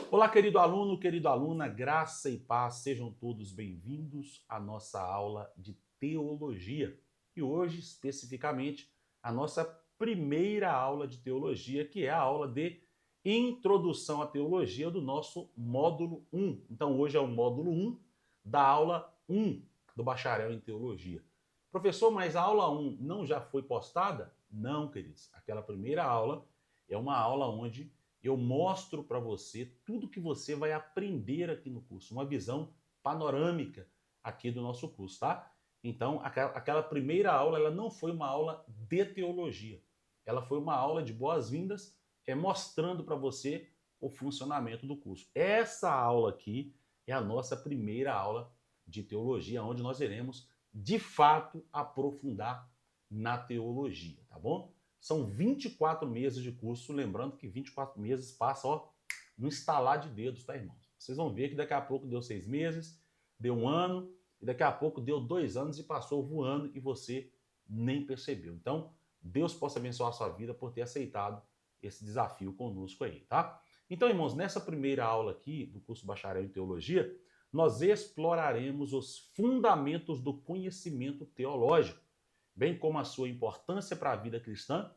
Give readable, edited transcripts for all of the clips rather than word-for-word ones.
Olá, querido aluno, querida aluna, graça e paz, sejam todos bem-vindos à nossa aula de teologia. E hoje, especificamente, a nossa primeira aula de teologia, que é a aula de introdução à teologia do nosso módulo 1. Então, hoje é o módulo 1 da aula 1 do bacharel em teologia. Professor, mas a aula 1 não já foi postada? Não, queridos. Aquela primeira aula é uma aula onde eu mostro para você tudo que você vai aprender aqui no curso, uma visão panorâmica aqui do nosso curso, tá? Então, aquela primeira aula, ela não foi uma aula de teologia, ela foi uma aula de boas-vindas, mostrando para você o funcionamento do curso. Essa aula aqui é a nossa primeira aula de teologia, onde nós iremos, de fato, aprofundar na teologia, tá bom? São 24 meses de curso, lembrando que 24 meses passa, ó, no estalar de dedos, tá, irmãos? Vocês vão ver que daqui a pouco deu 6 meses, deu 1 ano, e daqui a pouco deu 2 anos e passou voando e você nem percebeu. Então, Deus possa abençoar a sua vida por ter aceitado esse desafio conosco aí, tá? Então, irmãos, nessa primeira aula aqui do curso Bacharel em Teologia, nós exploraremos os fundamentos do conhecimento teológico, bem como a sua importância para a vida cristã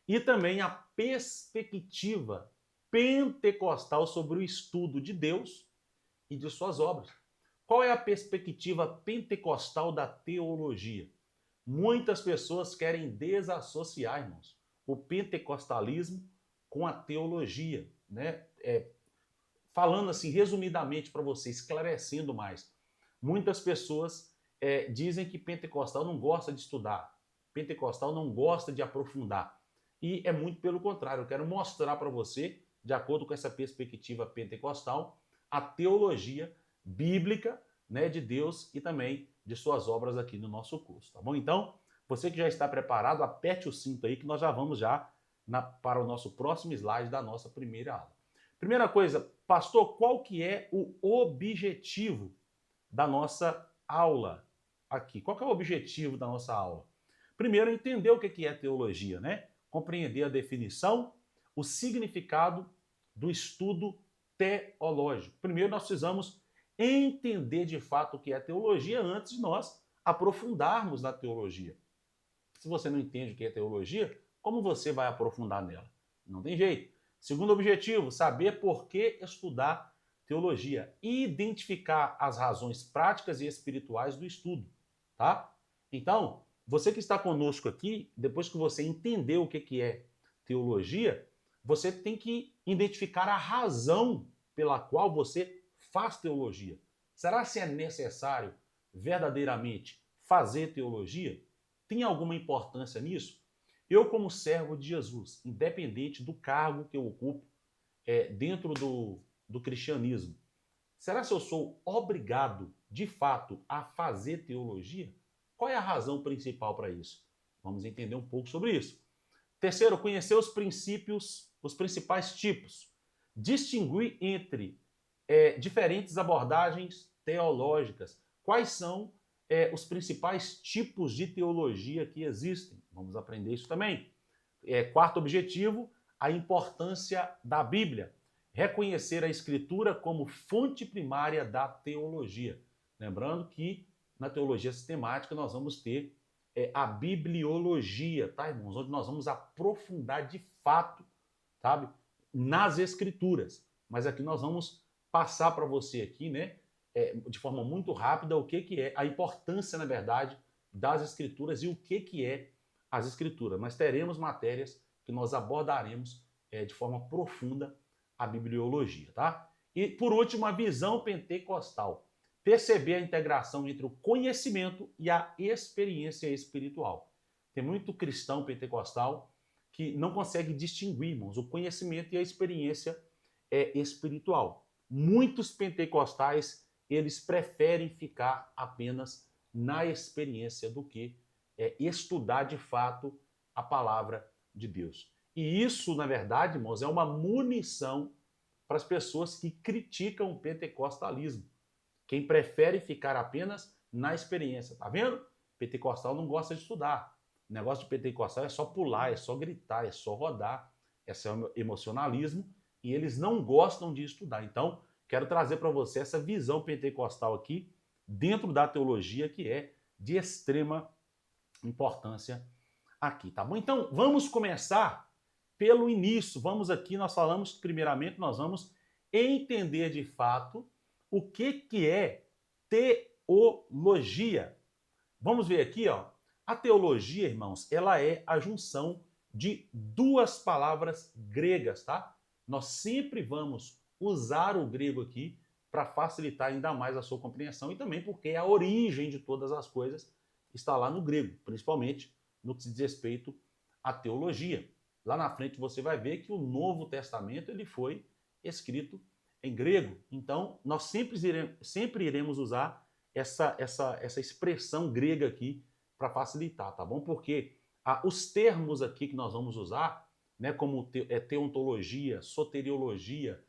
e também a perspectiva pentecostal sobre o estudo de Deus e de suas obras. Qual é a perspectiva pentecostal da teologia? Muitas pessoas querem desassociar, irmãos, o pentecostalismo com a teologia, né? Falando assim, resumidamente para você, esclarecendo mais, muitas pessoas dizem que pentecostal não gosta de estudar, pentecostal não gosta de aprofundar. E é muito pelo contrário, eu quero mostrar para você, de acordo com essa perspectiva pentecostal, a teologia bíblica, né, de Deus e também de suas obras aqui no nosso curso, tá bom? Então, você que já está preparado, aperte o cinto aí que nós já vamos para o nosso próximo slide da nossa primeira aula. Primeira coisa, pastor, qual que é o objetivo da nossa aula aqui? Qual que é o objetivo da nossa aula? Primeiro, entender o que é teologia, né? Compreender a definição, o significado do estudo teológico. Primeiro, nós precisamos entender de fato o que é teologia antes de nós aprofundarmos na teologia. Se você não entende o que é teologia, como você vai aprofundar nela? Não tem jeito. Segundo objetivo, saber por que estudar teologia e identificar as razões práticas e espirituais do estudo, tá? Então, você que está conosco aqui, depois que você entendeu o que é teologia, você tem que identificar a razão pela qual você faz teologia. Será se é necessário verdadeiramente fazer teologia? Tem alguma importância nisso? Eu, como servo de Jesus, independente do cargo que eu ocupo dentro do cristianismo, será que eu sou obrigado, de fato, a fazer teologia? Qual é a razão principal para isso? Vamos entender um pouco sobre isso. Terceiro, conhecer os princípios, os principais tipos. Distinguir entre diferentes abordagens teológicas. Quais são os principais tipos de teologia que existem? Vamos aprender isso também. Quarto objetivo, a importância da Bíblia. Reconhecer a Escritura como fonte primária da teologia. Lembrando que na teologia sistemática nós vamos ter a bibliologia, tá, irmãos? Onde nós vamos aprofundar de fato, sabe, nas Escrituras. Mas aqui nós vamos passar para você aqui, né, de forma muito rápida, o que é a importância, na verdade, das Escrituras e o que é as Escrituras. Mas teremos matérias que nós abordaremos de forma profunda a bibliologia, tá? E, por último, a visão pentecostal. Perceber a integração entre o conhecimento e a experiência espiritual. Tem muito cristão pentecostal que não consegue distinguir, irmãos, o conhecimento e a experiência espiritual. Muitos pentecostais, eles preferem ficar apenas na experiência do que estudar de fato a palavra de Deus. E isso, na verdade, irmãos, é uma munição para as pessoas que criticam o pentecostalismo. Quem prefere ficar apenas na experiência. Tá vendo? Pentecostal não gosta de estudar. O negócio de pentecostal é só pular, é só gritar, é só rodar. Esse é o emocionalismo e eles não gostam de estudar. Então, quero trazer para você essa visão pentecostal aqui, dentro da teologia, que é de extrema importância aqui, tá bom? Então, vamos começar pelo início. Vamos aqui, nós falamos, primeiramente, nós vamos entender de fato o que é teologia. Vamos ver aqui, ó. A teologia, irmãos, ela é a junção de duas palavras gregas, tá? Nós sempre vamos usar o grego aqui para facilitar ainda mais a sua compreensão e também porque a origem de todas as coisas está lá no grego, principalmente no que se diz respeito à teologia. Lá na frente você vai ver que o Novo Testamento ele foi escrito em grego. Então, nós sempre iremos usar essa expressão grega aqui para facilitar, tá bom? Porque os termos aqui que nós vamos usar, né, como teontologia, soteriologia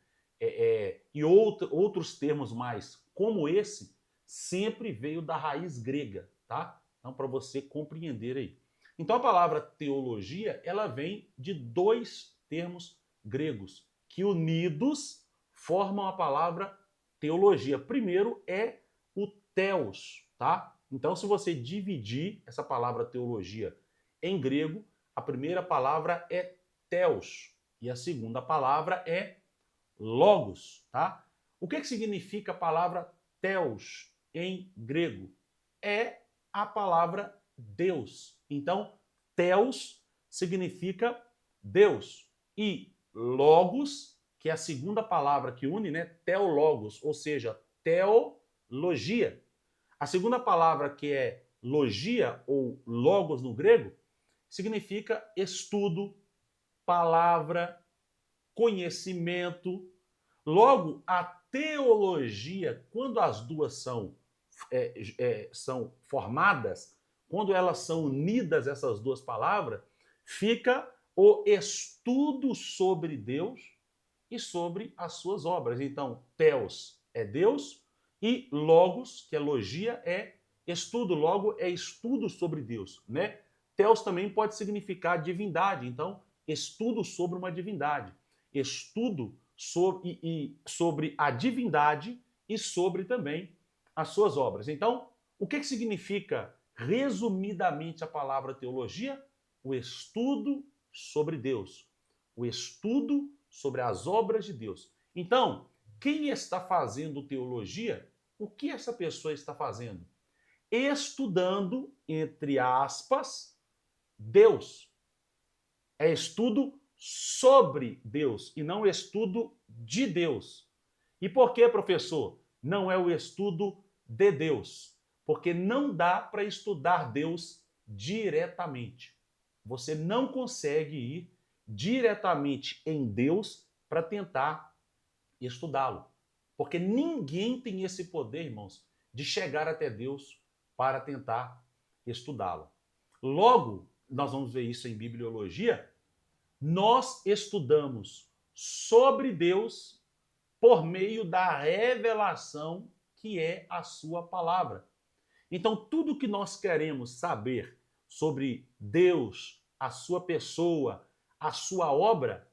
e outros termos mais como esse, sempre veio da raiz grega, tá? Então, para você compreender aí. Então, a palavra teologia, ela vem de dois termos gregos, que unidos formam a palavra teologia. Primeiro é o theos, tá? Então, se você dividir essa palavra teologia em grego, a primeira palavra é theos e a segunda palavra é logos, tá? O que significa a palavra theos em grego? É a palavra Deus. Então, theos significa Deus e logos, que é a segunda palavra que une, né? Teologos, ou seja, teologia. A segunda palavra que é logia ou logos no grego significa estudo, palavra, conhecimento. Logo, a teologia, quando as duas são formadas, quando elas são unidas, essas duas palavras, fica o estudo sobre Deus e sobre as suas obras. Então, theos é Deus e logos, que é logia, é estudo. Logo, é estudo sobre Deus, né? Theos também pode significar divindade. Então, estudo sobre uma divindade. Estudo sobre a divindade e sobre também as suas obras. Então, o que significa, resumidamente, a palavra teologia? O estudo sobre Deus. O estudo sobre as obras de Deus. Então, quem está fazendo teologia, o que essa pessoa está fazendo? Estudando, entre aspas, Deus. É estudo sobre Deus e não estudo de Deus. E por que, professor? Não é o estudo de Deus. Porque não dá para estudar Deus diretamente. Você não consegue ir diretamente em Deus para tentar estudá-lo. Porque ninguém tem esse poder, irmãos, de chegar até Deus para tentar estudá-lo. Logo, nós vamos ver isso em bibliologia, nós estudamos sobre Deus por meio da revelação que é a sua palavra. Então, tudo que nós queremos saber sobre Deus, a sua pessoa, a sua obra,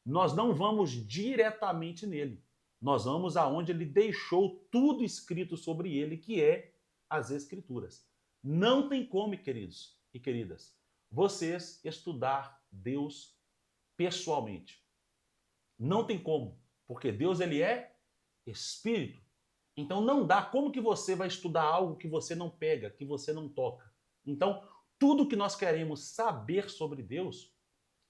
nós não vamos diretamente nele. Nós vamos aonde ele deixou tudo escrito sobre ele, que é as Escrituras. Não tem como, queridos e queridas, vocês estudar Deus pessoalmente. Não tem como, porque Deus ele é espírito. Então não dá. Como que você vai estudar algo que você não pega, que você não toca? Então, tudo que nós queremos saber sobre Deus,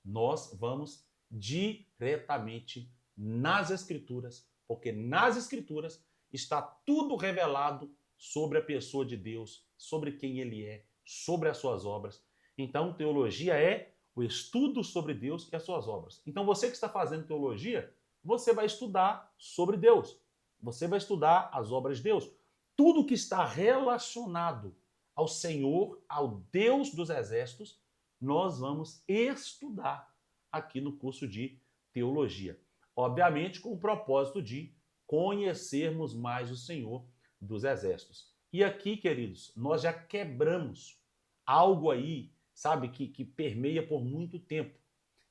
nós vamos diretamente nas Escrituras, porque nas Escrituras está tudo revelado sobre a pessoa de Deus, sobre quem ele é, sobre as suas obras. Então, teologia é o estudo sobre Deus e as suas obras. Então, você que está fazendo teologia, você vai estudar sobre Deus. Você vai estudar as obras de Deus. Tudo que está relacionado ao Senhor, ao Deus dos exércitos, nós vamos estudar aqui no curso de teologia. Obviamente, com o propósito de conhecermos mais o Senhor dos exércitos. E aqui, queridos, nós já quebramos algo aí, sabe, que permeia por muito tempo.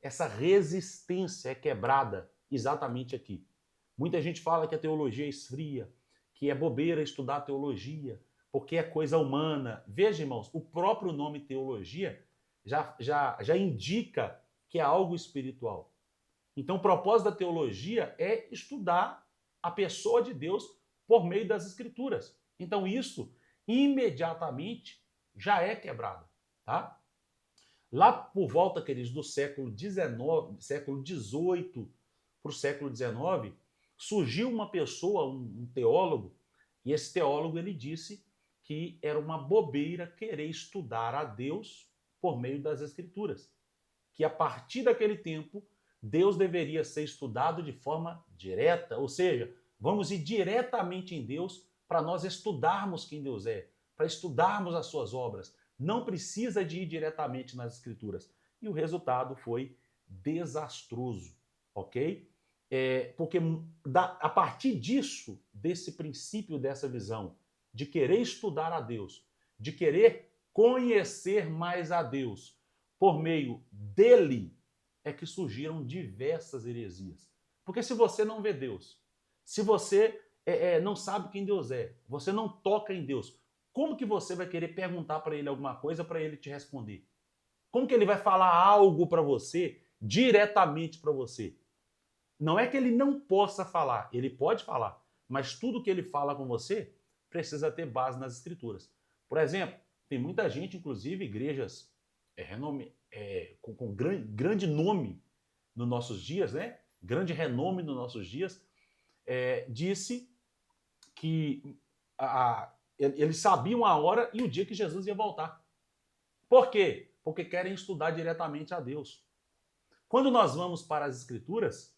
Essa resistência é quebrada exatamente aqui. Muita gente fala que a teologia esfria, que é bobeira estudar teologia, porque é coisa humana. Veja, irmãos, o próprio nome teologia já indica que é algo espiritual. Então, o propósito da teologia é estudar a pessoa de Deus por meio das Escrituras. Então, isso imediatamente já é quebrado, tá? Lá por volta, queridos, do século XIX, século XVIII para o século XIX, surgiu uma pessoa, um teólogo, e esse teólogo ele disse que era uma bobeira querer estudar a Deus por meio das Escrituras. Que a partir daquele tempo, Deus deveria ser estudado de forma direta, ou seja, vamos ir diretamente em Deus para nós estudarmos quem Deus é, para estudarmos as suas obras. Não precisa de ir diretamente nas Escrituras. E o resultado foi desastroso, ok? Porque a partir disso, desse princípio, dessa visão, de querer estudar a Deus, de querer conhecer mais a Deus, por meio dele, é que surgiram diversas heresias. Porque se você não vê Deus, se você não sabe quem Deus é, você não toca em Deus, como que você vai querer perguntar para ele alguma coisa para ele te responder? Como que ele vai falar algo para você, diretamente para você? Não é que ele não possa falar, ele pode falar, mas tudo que ele fala com você precisa ter base nas Escrituras. Por exemplo, tem muita gente, inclusive igrejas com grande nome nos nossos dias, né? Grande renome nos nossos dias, disse que eles sabiam a hora e o dia que Jesus ia voltar. Por quê? Porque querem estudar diretamente a Deus. Quando nós vamos para as Escrituras,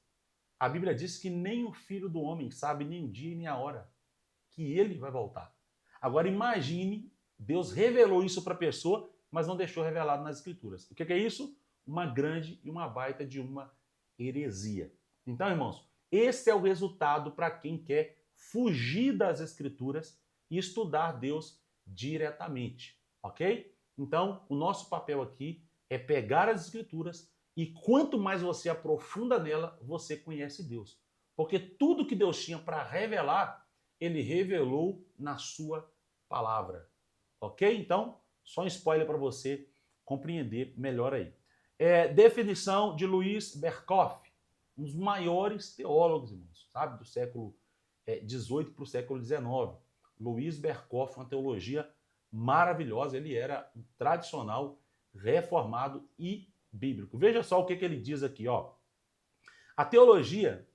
a Bíblia diz que nem o Filho do Homem sabe nem o dia nem a hora que ele vai voltar. Agora imagine, Deus revelou isso para a pessoa, mas não deixou revelado nas Escrituras. O que é isso? Uma grande e uma baita de uma heresia. Então, irmãos, esse é o resultado para quem quer fugir das Escrituras e estudar Deus diretamente, ok? Então, o nosso papel aqui é pegar as Escrituras e quanto mais você aprofunda nela, você conhece Deus. Porque tudo que Deus tinha para revelar, ele revelou na sua palavra. Ok? Então, só um spoiler para você compreender melhor aí. Definição de Luiz Berkhof, um dos maiores teólogos, irmãos, sabe? Do século XVIII para o século XIX. Luiz Berkhof, uma teologia maravilhosa. Ele era um tradicional, reformado e bíblico. Veja só o que ele diz aqui, ó. A teologia,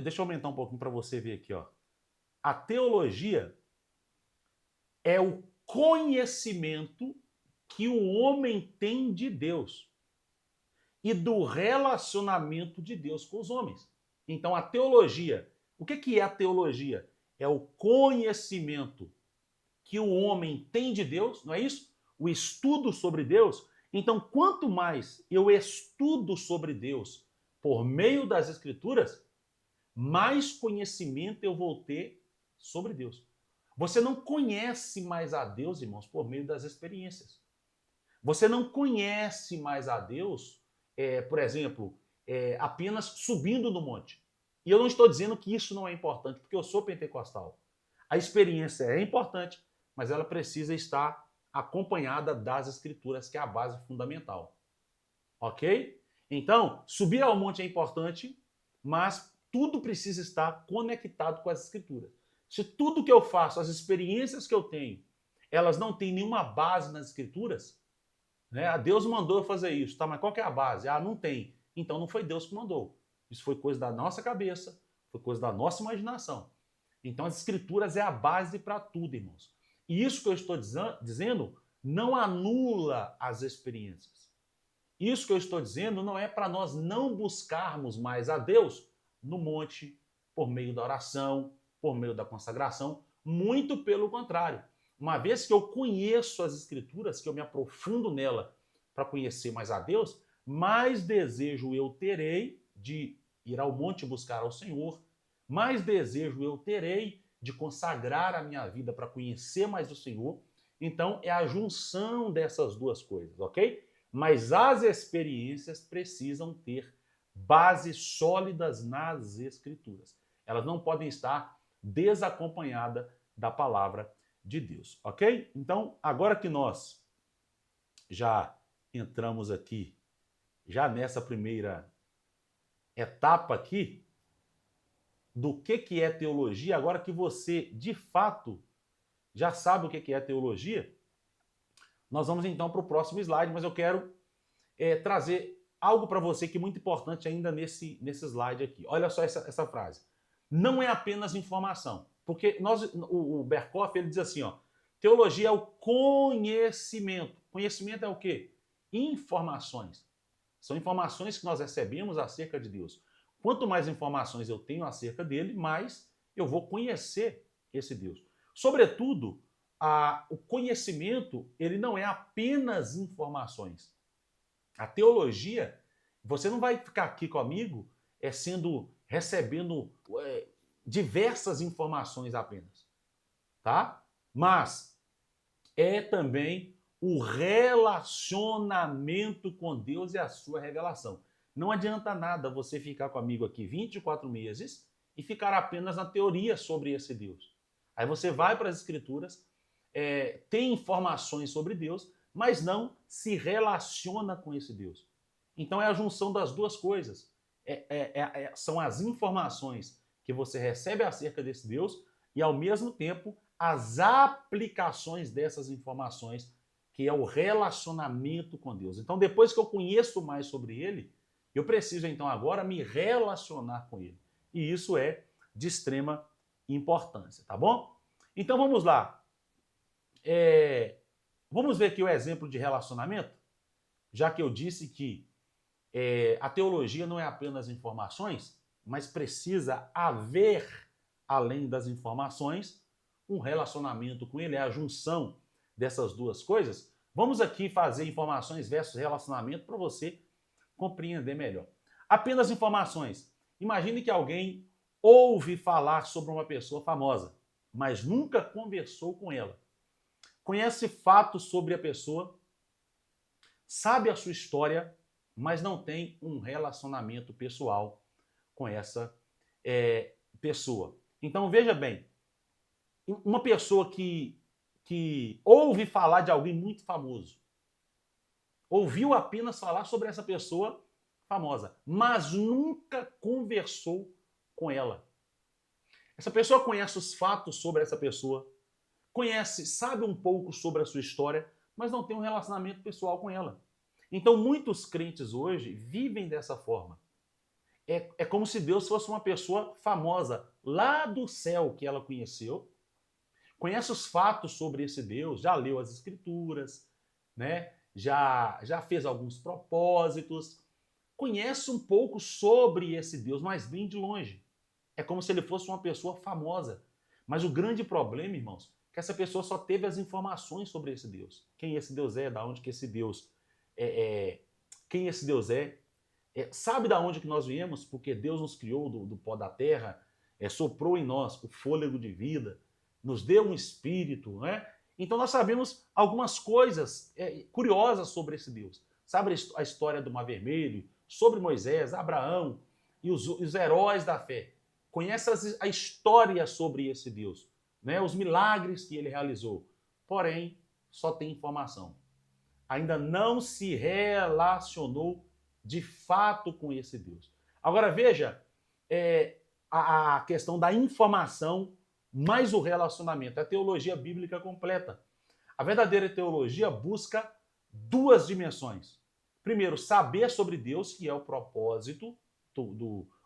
deixa eu aumentar um pouquinho para você ver aqui, ó. A teologia é o conhecimento que o homem tem de Deus e do relacionamento de Deus com os homens. Então, a teologia, o que é a teologia? É o conhecimento que o homem tem de Deus, não é isso? O estudo sobre Deus. Então, quanto mais eu estudo sobre Deus por meio das Escrituras, mais conhecimento eu vou ter sobre Deus. Você não conhece mais a Deus, irmãos, por meio das experiências. Você não conhece mais a Deus, por exemplo, apenas subindo no monte. E eu não estou dizendo que isso não é importante, porque eu sou pentecostal. A experiência é importante, mas ela precisa estar acompanhada das Escrituras, que é a base fundamental. Ok? Então, subir ao monte é importante, mas tudo precisa estar conectado com as Escrituras. Se tudo que eu faço, as experiências que eu tenho, elas não têm nenhuma base nas Escrituras, né? Deus mandou eu fazer isso, tá? Mas qual que é a base? Não tem. Então não foi Deus que mandou. Isso foi coisa da nossa cabeça, foi coisa da nossa imaginação. Então as Escrituras é a base para tudo, irmãos. E isso que eu estou dizendo não anula as experiências. Isso que eu estou dizendo não é para nós não buscarmos mais a Deus no monte, por meio da oração, por meio da consagração. Muito pelo contrário. Uma vez que eu conheço as Escrituras, que eu me aprofundo nela para conhecer mais a Deus, mais desejo eu terei de ir ao monte buscar ao Senhor, mais desejo eu terei de consagrar a minha vida para conhecer mais o Senhor. Então, é a junção dessas duas coisas, ok? Mas as experiências precisam ter bases sólidas nas Escrituras. Elas não podem estar desacompanhadas da palavra de Deus, ok? Então, agora que nós já entramos aqui, já nessa primeira etapa aqui, do que é teologia, agora que você, de fato, já sabe o que é teologia, nós vamos então para o próximo slide, mas eu quero trazer algo para você que é muito importante ainda nesse slide aqui. Olha só essa frase. Não é apenas informação, porque o Berkhoff ele diz assim, ó, teologia é o conhecimento. Conhecimento é o quê? Informações. São informações que nós recebemos acerca de Deus. Quanto mais informações eu tenho acerca dele, mais eu vou conhecer esse Deus. Sobretudo, o conhecimento ele não é apenas informações. A teologia, você não vai ficar aqui comigo recebendo diversas informações apenas, tá? Mas é também o relacionamento com Deus e a sua revelação. Não adianta nada você ficar comigo aqui 24 meses e ficar apenas na teoria sobre esse Deus. Aí você vai para as Escrituras, tem informações sobre Deus, mas não se relaciona com esse Deus. Então é a junção das duas coisas. São as informações que você recebe acerca desse Deus e, ao mesmo tempo, as aplicações dessas informações, que é o relacionamento com Deus. Então, depois que eu conheço mais sobre ele, eu preciso, então, agora me relacionar com ele. E isso é de extrema importância, tá bom? Então, vamos lá. Vamos ver aqui o exemplo de relacionamento? Já que eu disse que a teologia não é apenas informações, mas precisa haver, além das informações, um relacionamento com ele, é a junção dessas duas coisas. Vamos aqui fazer informações versus relacionamento para você compreender melhor. Apenas informações. Imagine que alguém ouve falar sobre uma pessoa famosa, mas nunca conversou com ela. Conhece fatos sobre a pessoa, sabe a sua história, mas não tem um relacionamento pessoal com essa pessoa. Então, veja bem, uma pessoa que ouve falar de alguém muito famoso, ouviu apenas falar sobre essa pessoa famosa, mas nunca conversou com ela. Essa pessoa conhece os fatos sobre essa pessoa, sabe um pouco sobre a sua história, mas não tem um relacionamento pessoal com ela. Então, muitos crentes hoje vivem dessa forma. É como se Deus fosse uma pessoa famosa lá do céu que ela conheceu, conhece os fatos sobre esse Deus, já leu as Escrituras, né? já fez alguns propósitos, conhece um pouco sobre esse Deus, mas bem de longe. É como se ele fosse uma pessoa famosa. Mas o grande problema, irmãos, é que essa pessoa só teve as informações sobre esse Deus. Quem esse Deus é, da onde que esse Deus quem esse Deus sabe da onde que nós viemos, porque Deus nos criou do pó da terra, soprou em nós o fôlego de vida, nos deu um espírito, né? Então nós sabemos algumas coisas curiosas sobre esse Deus. Sabe a história do Mar Vermelho, sobre Moisés, Abraão e os heróis da fé. Conhece a história sobre esse Deus, né? Os milagres que ele realizou. Porém, só tem informação. Ainda não se relacionou de fato com esse Deus. Agora veja a questão da informação mais o relacionamento, a teologia bíblica completa. A verdadeira teologia busca duas dimensões. Primeiro, saber sobre Deus, que é o propósito,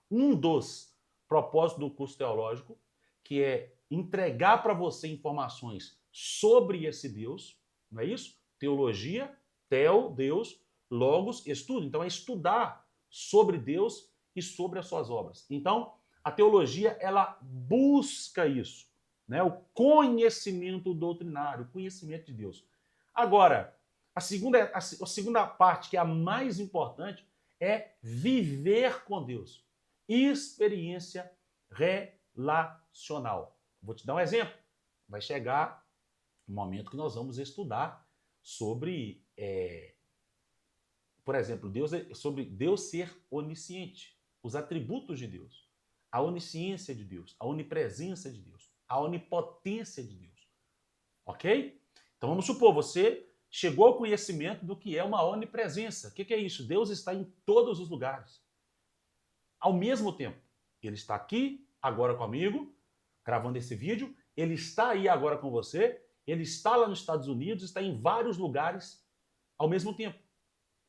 um dos propósitos do curso teológico, que é entregar para você informações sobre esse Deus, não é isso? Teologia, Deus, logos, estudo. Então é estudar sobre Deus e sobre as suas obras. Então, a teologia, ela busca isso, né? O conhecimento doutrinário, o conhecimento de Deus. Agora, a segunda parte, que é a mais importante, é viver com Deus. Experiência relacional. Vou te dar um exemplo. Vai chegar um momento que nós vamos estudar sobre por exemplo, sobre Deus ser onisciente, os atributos de Deus, a onisciência de Deus, a onipresença de Deus, a onipotência de Deus. Ok? Então vamos supor, você chegou ao conhecimento do que é uma onipresença. O que é isso? Deus está em todos os lugares, ao mesmo tempo. Ele está aqui, agora comigo, gravando esse vídeo, ele está aí agora com você, ele está lá nos Estados Unidos, está em vários lugares ao mesmo tempo.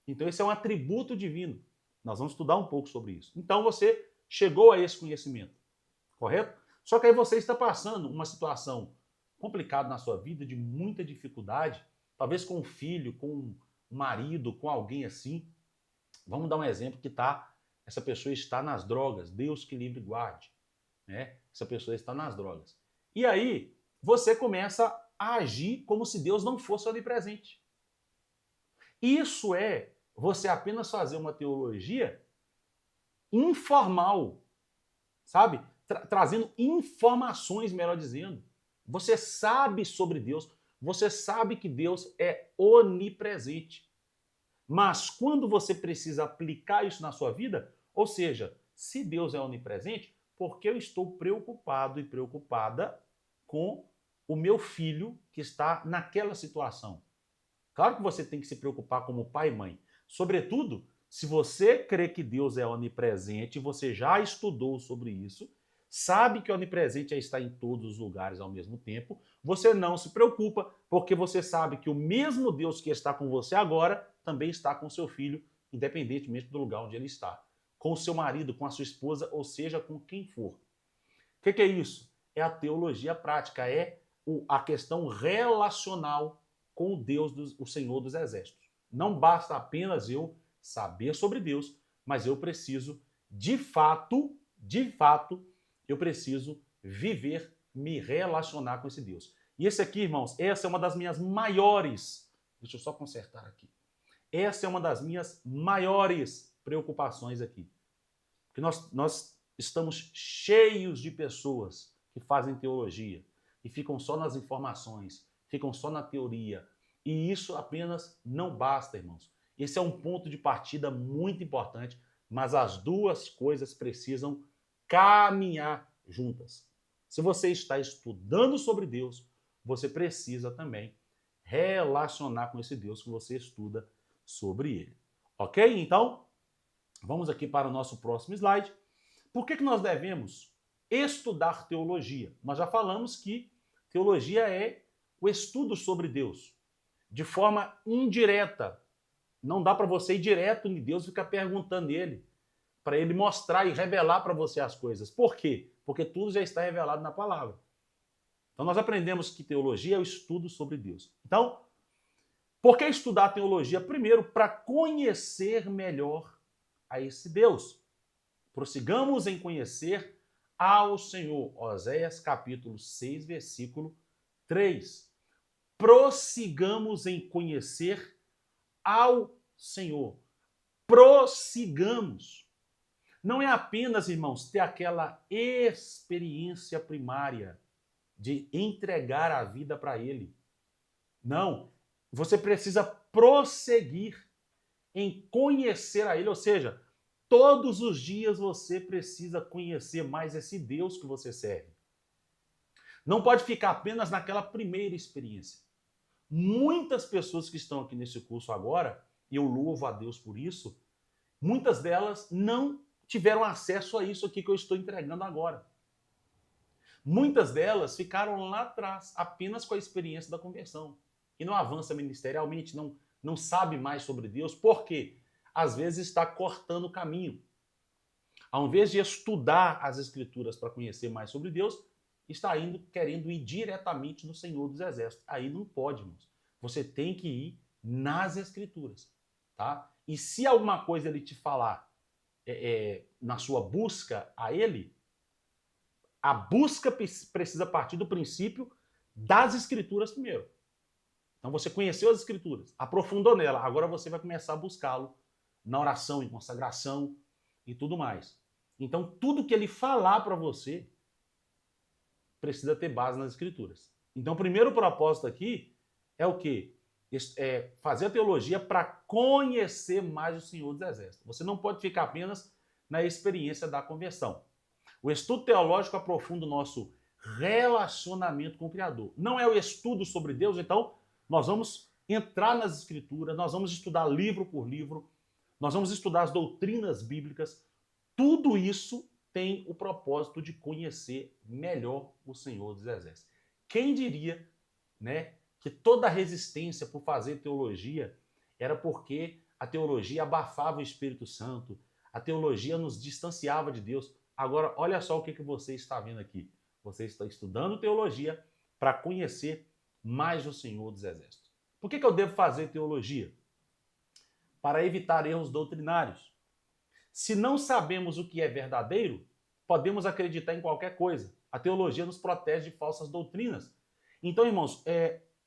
Então esse é um atributo divino. Nós vamos estudar um pouco sobre isso. Então você chegou a esse conhecimento, correto? Só que aí você está passando uma situação complicada na sua vida, de muita dificuldade, talvez com um filho, com um marido, com alguém assim. Vamos dar um exemplo que essa pessoa está nas drogas, Deus que livre e guarde, né? Essa pessoa está nas drogas. E aí você começa a agir como se Deus não fosse onipresente. Isso é você apenas fazer uma teologia informal, sabe? Trazendo informações, melhor dizendo. Você sabe sobre Deus, você sabe que Deus é onipresente. Mas quando você precisa aplicar isso na sua vida, ou seja, se Deus é onipresente, por que eu estou preocupado e preocupada com o meu filho que está naquela situação? Claro que você tem que se preocupar como pai e mãe. Sobretudo, se você crê que Deus é onipresente, você já estudou sobre isso, sabe que o onipresente está em todos os lugares ao mesmo tempo, você não se preocupa, porque você sabe que o mesmo Deus que está com você agora também está com seu filho, independentemente do lugar onde ele está. Com o seu marido, com a sua esposa, ou seja, com quem for. O que é isso? É a teologia prática, é a questão relacional com o Deus, o Senhor dos Exércitos. Não basta apenas eu saber sobre Deus, mas eu preciso, de fato, eu preciso viver, me relacionar com esse Deus. E esse aqui, irmãos, essa é uma das minhas maiores, deixa eu só consertar aqui, essa é uma das minhas maiores preocupações aqui. Porque nós estamos cheios de pessoas que fazem teologia e ficam só nas informações, ficam só na teoria. E isso apenas não basta, irmãos. Esse é um ponto de partida muito importante, mas as duas coisas precisam caminhar juntas. Se você está estudando sobre Deus, você precisa também relacionar com esse Deus que você estuda sobre ele. Ok? Então, vamos aqui para o nosso próximo slide. Por que nós devemos estudar teologia? Nós já falamos que teologia é o estudo sobre Deus, de forma indireta. Não dá para você ir direto em Deus e ficar perguntando ele, para ele mostrar e revelar para você as coisas. Por quê? Porque tudo já está revelado na palavra. Então nós aprendemos que teologia é o estudo sobre Deus. Então, por que estudar teologia? Primeiro, para conhecer melhor a esse Deus. Prossigamos em conhecer ao Senhor. Oséias capítulo 6, versículo 3. Prossigamos em conhecer ao Senhor. Prossigamos. Não é apenas, irmãos, ter aquela experiência primária de entregar a vida para Ele. Não. Você precisa prosseguir em conhecer a Ele, ou seja, todos os dias você precisa conhecer mais esse Deus que você serve. Não pode ficar apenas naquela primeira experiência. Muitas pessoas que estão aqui nesse curso agora, e eu louvo a Deus por isso, muitas delas não tiveram acesso a isso aqui que eu estou entregando agora. Muitas delas ficaram lá atrás, apenas com a experiência da conversão. E não avança ministerialmente, não sabe mais sobre Deus. Por quê? Às vezes está cortando o caminho. Ao invés de estudar as Escrituras para conhecer mais sobre Deus, está querendo ir diretamente no Senhor dos Exércitos. Aí não pode, irmãos. Você tem que ir nas Escrituras, tá? E se alguma coisa ele te falar na sua busca a Ele, a busca precisa partir do princípio das Escrituras primeiro. Então você conheceu as Escrituras, aprofundou nela, agora você vai começar a buscá-lo na oração, em consagração e tudo mais. Então tudo que ele falar para você precisa ter base nas Escrituras. Então o primeiro propósito aqui é o quê? fazer a teologia para conhecer mais o Senhor dos Exércitos. Você não pode ficar apenas na experiência da conversão. O estudo teológico aprofunda o nosso relacionamento com o Criador. Não é o estudo sobre Deus, então nós vamos entrar nas Escrituras, nós vamos estudar livro por livro, nós vamos estudar as doutrinas bíblicas. Tudo isso tem o propósito de conhecer melhor o Senhor dos Exércitos. Quem diria, né, que toda a resistência por fazer teologia era porque a teologia abafava o Espírito Santo, a teologia nos distanciava de Deus. Agora, olha só o que você está vendo aqui. Você está estudando teologia para conhecer mais o Senhor dos Exércitos. Por que eu devo fazer teologia? Para evitar erros doutrinários. Se não sabemos o que é verdadeiro, podemos acreditar em qualquer coisa. A teologia nos protege de falsas doutrinas. Então, irmãos,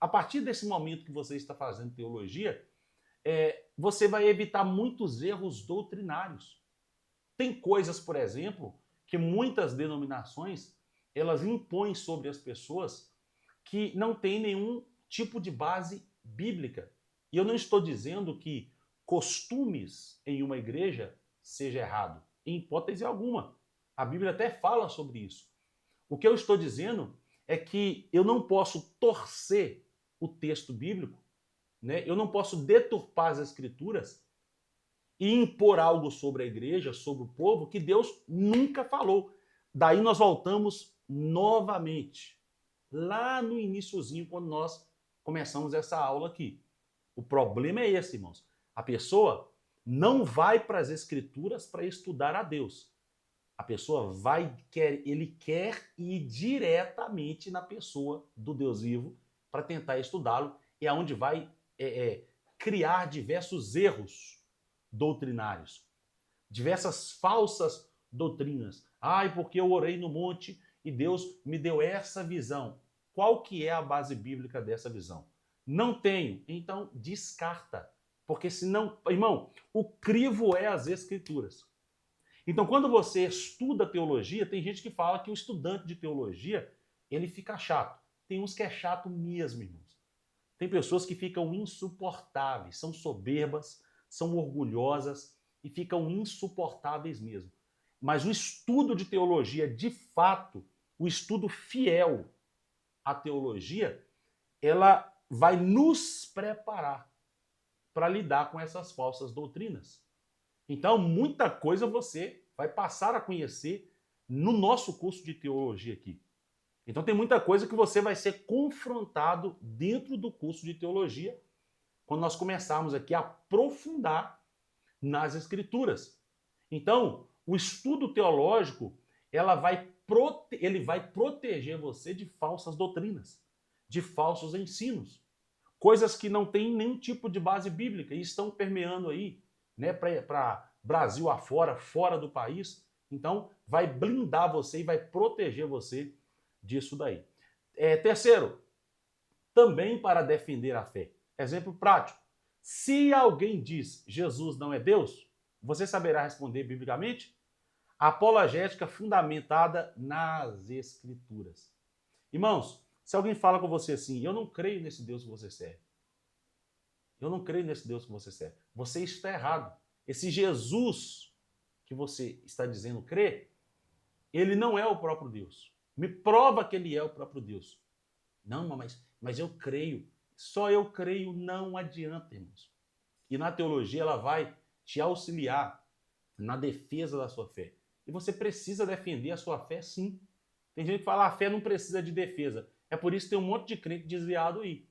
a partir desse momento que você está fazendo teologia, você vai evitar muitos erros doutrinários. Tem coisas, por exemplo, que muitas denominações elas impõem sobre as pessoas que não tem nenhum tipo de base bíblica. E eu não estou dizendo que costumes em uma igreja seja errado, em hipótese alguma. A Bíblia até fala sobre isso. O que eu estou dizendo é que eu não posso torcer o texto bíblico, né? Eu não posso deturpar as escrituras e impor algo sobre a igreja, sobre o povo, que Deus nunca falou. Daí nós voltamos novamente, lá no iniciozinho, quando nós começamos essa aula aqui. O problema é esse, irmãos. A pessoa não vai para as escrituras para estudar a Deus. A pessoa ele quer ir diretamente na pessoa do Deus vivo para tentar estudá-lo, e é onde vai criar diversos erros doutrinários, diversas falsas doutrinas. Ai, porque eu orei no monte e Deus me deu essa visão. Qual que é a base bíblica dessa visão? Não tenho, então descarta. Porque senão, irmão, o crivo é as escrituras. Então, quando você estuda teologia, tem gente que fala que o estudante de teologia, ele fica chato. Tem uns que é chato mesmo, irmãos. Tem pessoas que ficam insuportáveis, são soberbas, são orgulhosas e ficam insuportáveis mesmo. Mas o estudo de teologia, de fato, o estudo fiel à teologia, ela vai nos preparar para lidar com essas falsas doutrinas. Então, muita coisa você vai passar a conhecer no nosso curso de teologia aqui. Então, tem muita coisa que você vai ser confrontado dentro do curso de teologia quando nós começarmos aqui a aprofundar nas escrituras. Então, o estudo teológico, ele vai proteger você de falsas doutrinas, de falsos ensinos, coisas que não têm nenhum tipo de base bíblica e estão permeando aí, né, para Brasil afora, fora do país. Então, vai blindar você e vai proteger você disso daí. Terceiro, também para defender a fé. Exemplo prático. Se alguém diz Jesus não é Deus, você saberá responder biblicamente? Apologética fundamentada nas Escrituras. Irmãos, se alguém fala com você assim, eu não creio nesse Deus que você serve. Eu não creio nesse Deus que você serve. Você está errado. Esse Jesus que você está dizendo crer, ele não é o próprio Deus. Me prova que ele é o próprio Deus. Não, mas eu creio. Só eu creio não adianta, irmãos. E na teologia ela vai te auxiliar na defesa da sua fé. E você precisa defender a sua fé, sim. Tem gente que fala, a fé não precisa de defesa. É por isso que tem um monte de crente desviado aí.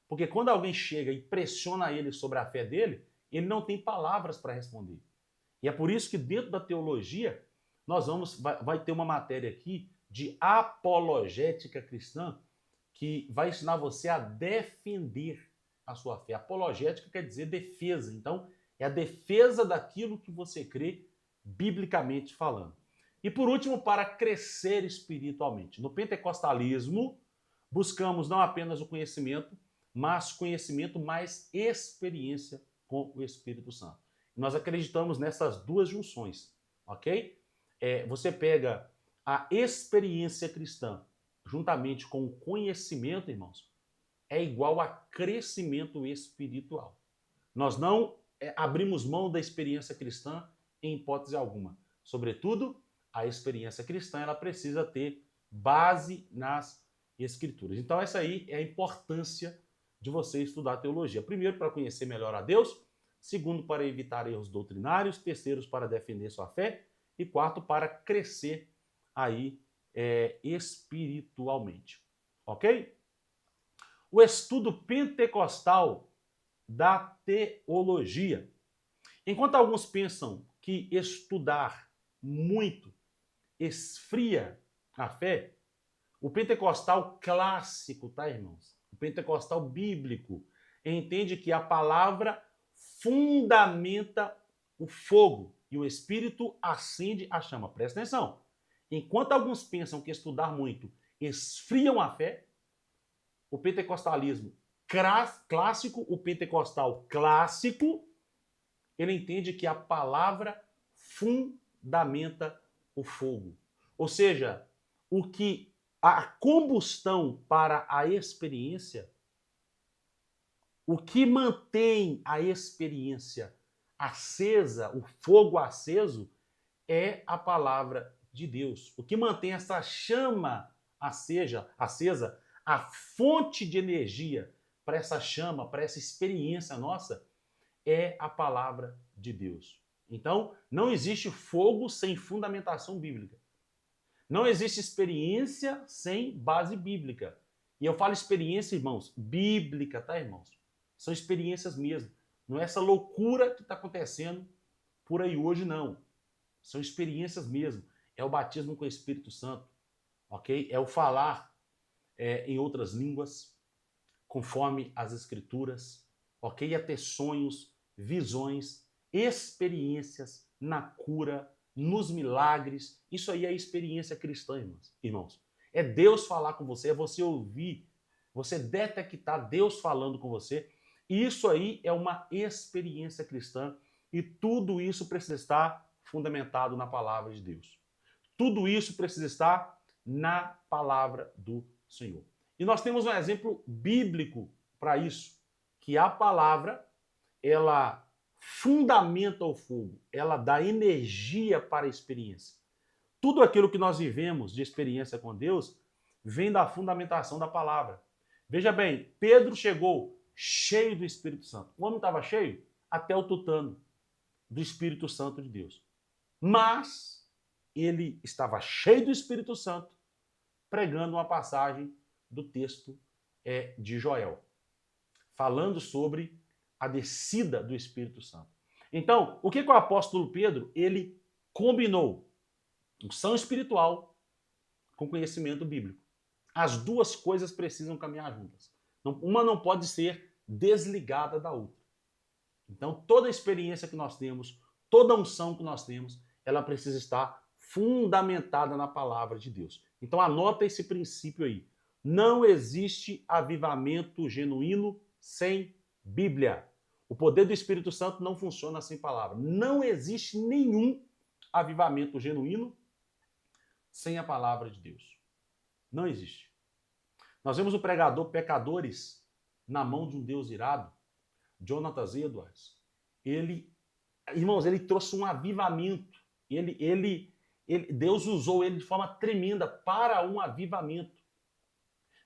Porque quando alguém chega e pressiona ele sobre a fé dele, ele não tem palavras para responder. E é por isso que dentro da teologia, vai ter uma matéria aqui de apologética cristã, que vai ensinar você a defender a sua fé. Apologética quer dizer defesa. Então, é a defesa daquilo que você crê, biblicamente falando. E por último, para crescer espiritualmente. No pentecostalismo, buscamos não apenas o conhecimento, mas conhecimento mais experiência com o Espírito Santo. Nós acreditamos nessas duas junções, ok? Você pega a experiência cristã juntamente com o conhecimento, irmãos, é igual a crescimento espiritual. Nós não abrimos mão da experiência cristã em hipótese alguma. Sobretudo, a experiência cristã ela precisa ter base nas Escrituras. Então, essa aí é a importância de você estudar teologia. Primeiro, para conhecer melhor a Deus. Segundo, para evitar erros doutrinários. Terceiro, para defender sua fé. E quarto, para crescer aí espiritualmente. Ok? O estudo pentecostal da teologia. Enquanto alguns pensam que estudar muito esfria a fé, o pentecostal clássico, tá, irmãos? O pentecostal bíblico entende que a palavra fundamenta o fogo e o Espírito acende a chama. Presta atenção. Enquanto alguns pensam que estudar muito esfriam a fé, o pentecostalismo clássico, o pentecostal clássico, ele entende que a palavra fundamenta o fogo. Ou seja, o que a combustão para a experiência, o que mantém a experiência acesa, o fogo aceso, é a palavra de Deus. O que mantém essa chama acesa, a fonte de energia para essa chama, para essa experiência nossa, é a palavra de Deus. Então, não existe fogo sem fundamentação bíblica. Não existe experiência sem base bíblica. E eu falo experiência, irmãos, bíblica, tá, irmãos? São experiências mesmo. Não é essa loucura que está acontecendo por aí hoje, não. São experiências mesmo. É o batismo com o Espírito Santo, ok? É o falar em outras línguas, conforme as Escrituras, ok? É ter sonhos, visões, experiências na cura, nos milagres. Isso aí é experiência cristã, irmãos. É Deus falar com você, é você ouvir, você detectar Deus falando com você. Isso aí é uma experiência cristã e tudo isso precisa estar fundamentado na palavra de Deus. Tudo isso precisa estar na palavra do Senhor. E nós temos um exemplo bíblico para isso, que a palavra, ela fundamenta o fogo, ela dá energia para a experiência. Tudo aquilo que nós vivemos de experiência com Deus vem da fundamentação da palavra. Veja bem, Pedro chegou cheio do Espírito Santo. O homem estava cheio até o tutano do Espírito Santo de Deus. Mas ele estava cheio do Espírito Santo pregando uma passagem do texto de Joel, falando sobre a descida do Espírito Santo. Então, o que o apóstolo Pedro, ele combinou? Unção espiritual com conhecimento bíblico. As duas coisas precisam caminhar juntas. Uma não pode ser desligada da outra. Então, toda a experiência que nós temos, toda a unção que nós temos, ela precisa estar fundamentada na palavra de Deus. Então, anota esse princípio aí. Não existe avivamento genuíno sem Bíblia. O poder do Espírito Santo não funciona sem palavra. Não existe nenhum avivamento genuíno sem a palavra de Deus. Não existe. Nós vemos o pregador Pecadores na mão de um Deus irado, Jonathan Edwards. Irmãos, ele trouxe um avivamento. Deus usou ele de forma tremenda para um avivamento.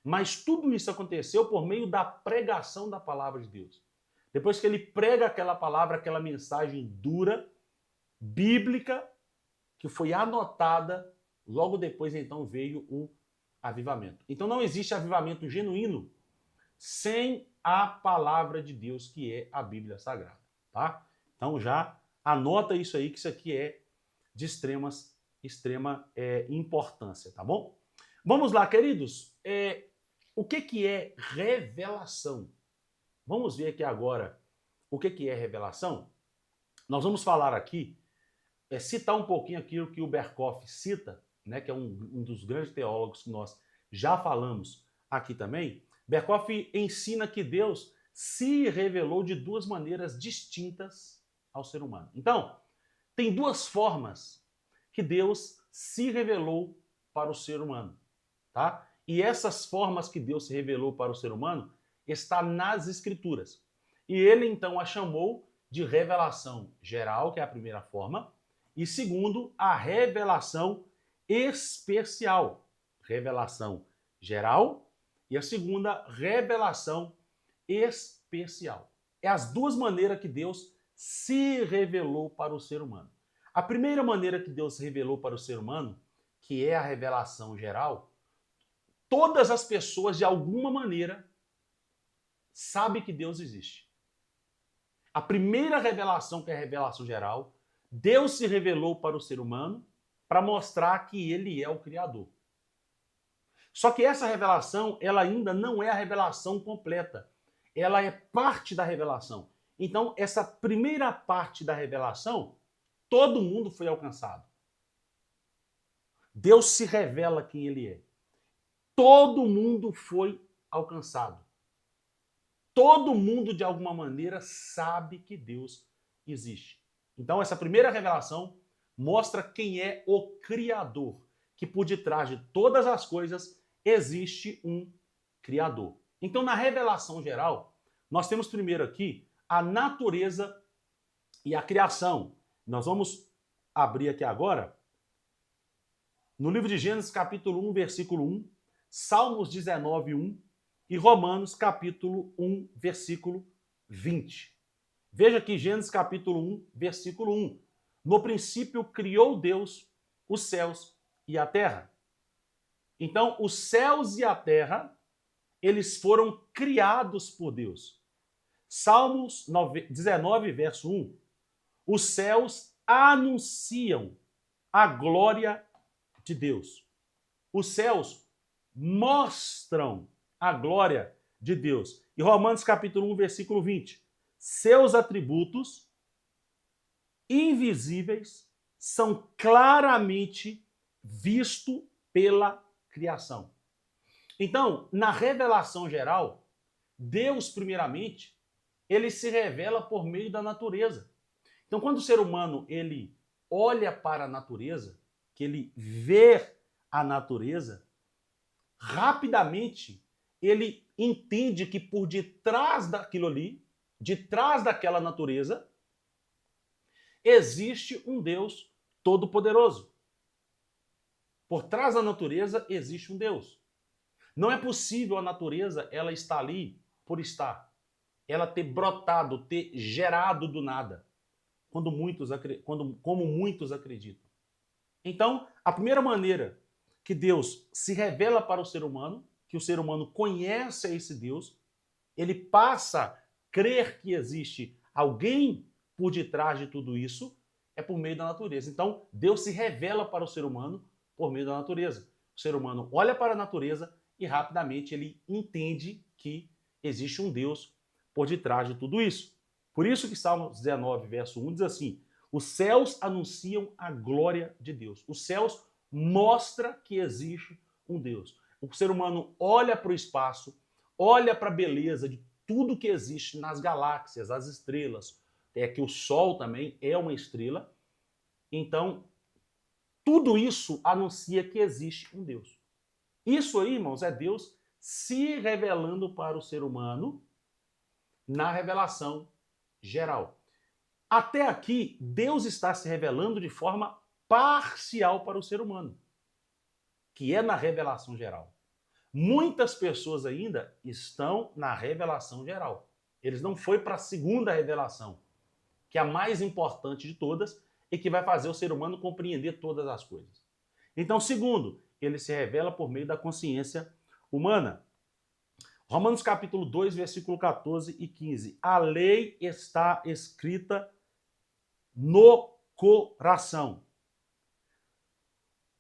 Mas tudo isso aconteceu por meio da pregação da palavra de Deus. Depois que ele prega aquela palavra, aquela mensagem dura, bíblica, que foi anotada, logo depois então veio o avivamento. Então não existe avivamento genuíno sem a palavra de Deus, que é a Bíblia Sagrada, tá? Então já anota isso aí, que isso aqui é de extrema importância, tá bom? Vamos lá, queridos. O que é revelação? Vamos ver aqui agora o que é revelação. Nós vamos falar aqui, citar um pouquinho aquilo que o Berkhof cita, né, que é um dos grandes teólogos que nós já falamos aqui também. Berkhof ensina que Deus se revelou de duas maneiras distintas ao ser humano. Então, tem duas formas que Deus se revelou para o ser humano, tá? E essas formas que Deus se revelou para o ser humano, está nas Escrituras. E ele então a chamou de revelação geral, que é a primeira forma, e segundo, a revelação especial. Revelação geral e a segunda, revelação especial. É as duas maneiras que Deus se revelou para o ser humano. A primeira maneira que Deus revelou para o ser humano, que é a revelação geral, todas as pessoas, de alguma maneira, sabem que Deus existe. A primeira revelação, que é a revelação geral, Deus se revelou para o ser humano para mostrar que ele é o Criador. Só que essa revelação, ela ainda não é a revelação completa. Ela é parte da revelação. Então, essa primeira parte da revelação, todo mundo foi alcançado. Deus se revela quem ele é. Todo mundo foi alcançado. Todo mundo, de alguma maneira, sabe que Deus existe. Então, essa primeira revelação mostra quem é o Criador, que por detrás de todas as coisas existe um Criador. Então, na revelação geral, nós temos primeiro aqui a natureza e a criação. Nós vamos abrir aqui agora no livro de Gênesis, capítulo 1, versículo 1, Salmos 19, 1 e Romanos, capítulo 1, versículo 20. Veja aqui Gênesis, capítulo 1, versículo 1. No princípio criou Deus os céus e a terra. Então, os céus e a terra, eles foram criados por Deus. Salmos 19, verso 1. Os céus anunciam a glória de Deus. Os céus mostram a glória de Deus. E Romanos capítulo 1, versículo 20. Seus atributos invisíveis são claramente vistos pela criação. Então, na revelação geral, Deus, primeiramente, ele se revela por meio da natureza. Então, quando o ser humano ele olha para a natureza, que ele vê a natureza, rapidamente ele entende que por detrás daquilo ali, detrás daquela natureza, existe um Deus todo-poderoso. Por trás da natureza existe um Deus. Não é possível a natureza ela estar ali por estar. Ela ter brotado, ter gerado do nada, como muitos acreditam. Então, a primeira maneira que Deus se revela para o ser humano, que o ser humano conhece esse Deus, ele passa a crer que existe alguém por detrás de tudo isso, é por meio da natureza. Então, Deus se revela para o ser humano por meio da natureza. O ser humano olha para a natureza e rapidamente ele entende que existe um Deus por detrás de tudo isso. Por isso que Salmo 19, verso 1 diz assim: os céus anunciam a glória de Deus. Os céus mostram que existe um Deus. O ser humano olha para o espaço, olha para a beleza de tudo que existe nas galáxias, as estrelas, que o Sol também é uma estrela. Então, tudo isso anuncia que existe um Deus. Isso aí, irmãos, é Deus se revelando para o ser humano na revelação geral. Até aqui, Deus está se revelando de forma parcial para o ser humano, que é na revelação geral. Muitas pessoas ainda estão na revelação geral. Eles não foram para a segunda revelação, que é a mais importante de todas e que vai fazer o ser humano compreender todas as coisas. Então, segundo, ele se revela por meio da consciência humana. Romanos capítulo 2, versículo 14 e 15. A lei está escrita no coração.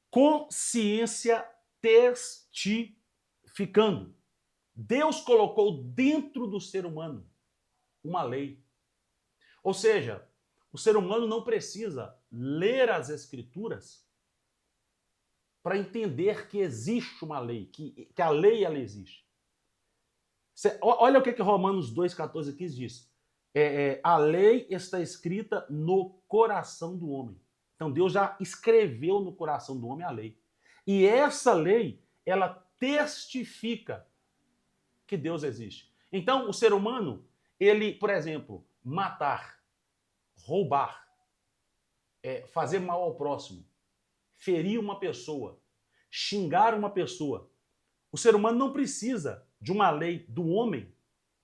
Consciência testificando. Deus colocou dentro do ser humano uma lei. Ou seja, o ser humano não precisa ler as Escrituras para entender que existe uma lei, que a lei ela existe. Olha o que Romanos 2, 14 e 15 diz. A lei está escrita no coração do homem. Então Deus já escreveu no coração do homem a lei. E essa lei, ela testifica que Deus existe. Então, o ser humano, ele, por exemplo, matar, roubar, fazer mal ao próximo, ferir uma pessoa, xingar uma pessoa. O ser humano não precisa de uma lei do homem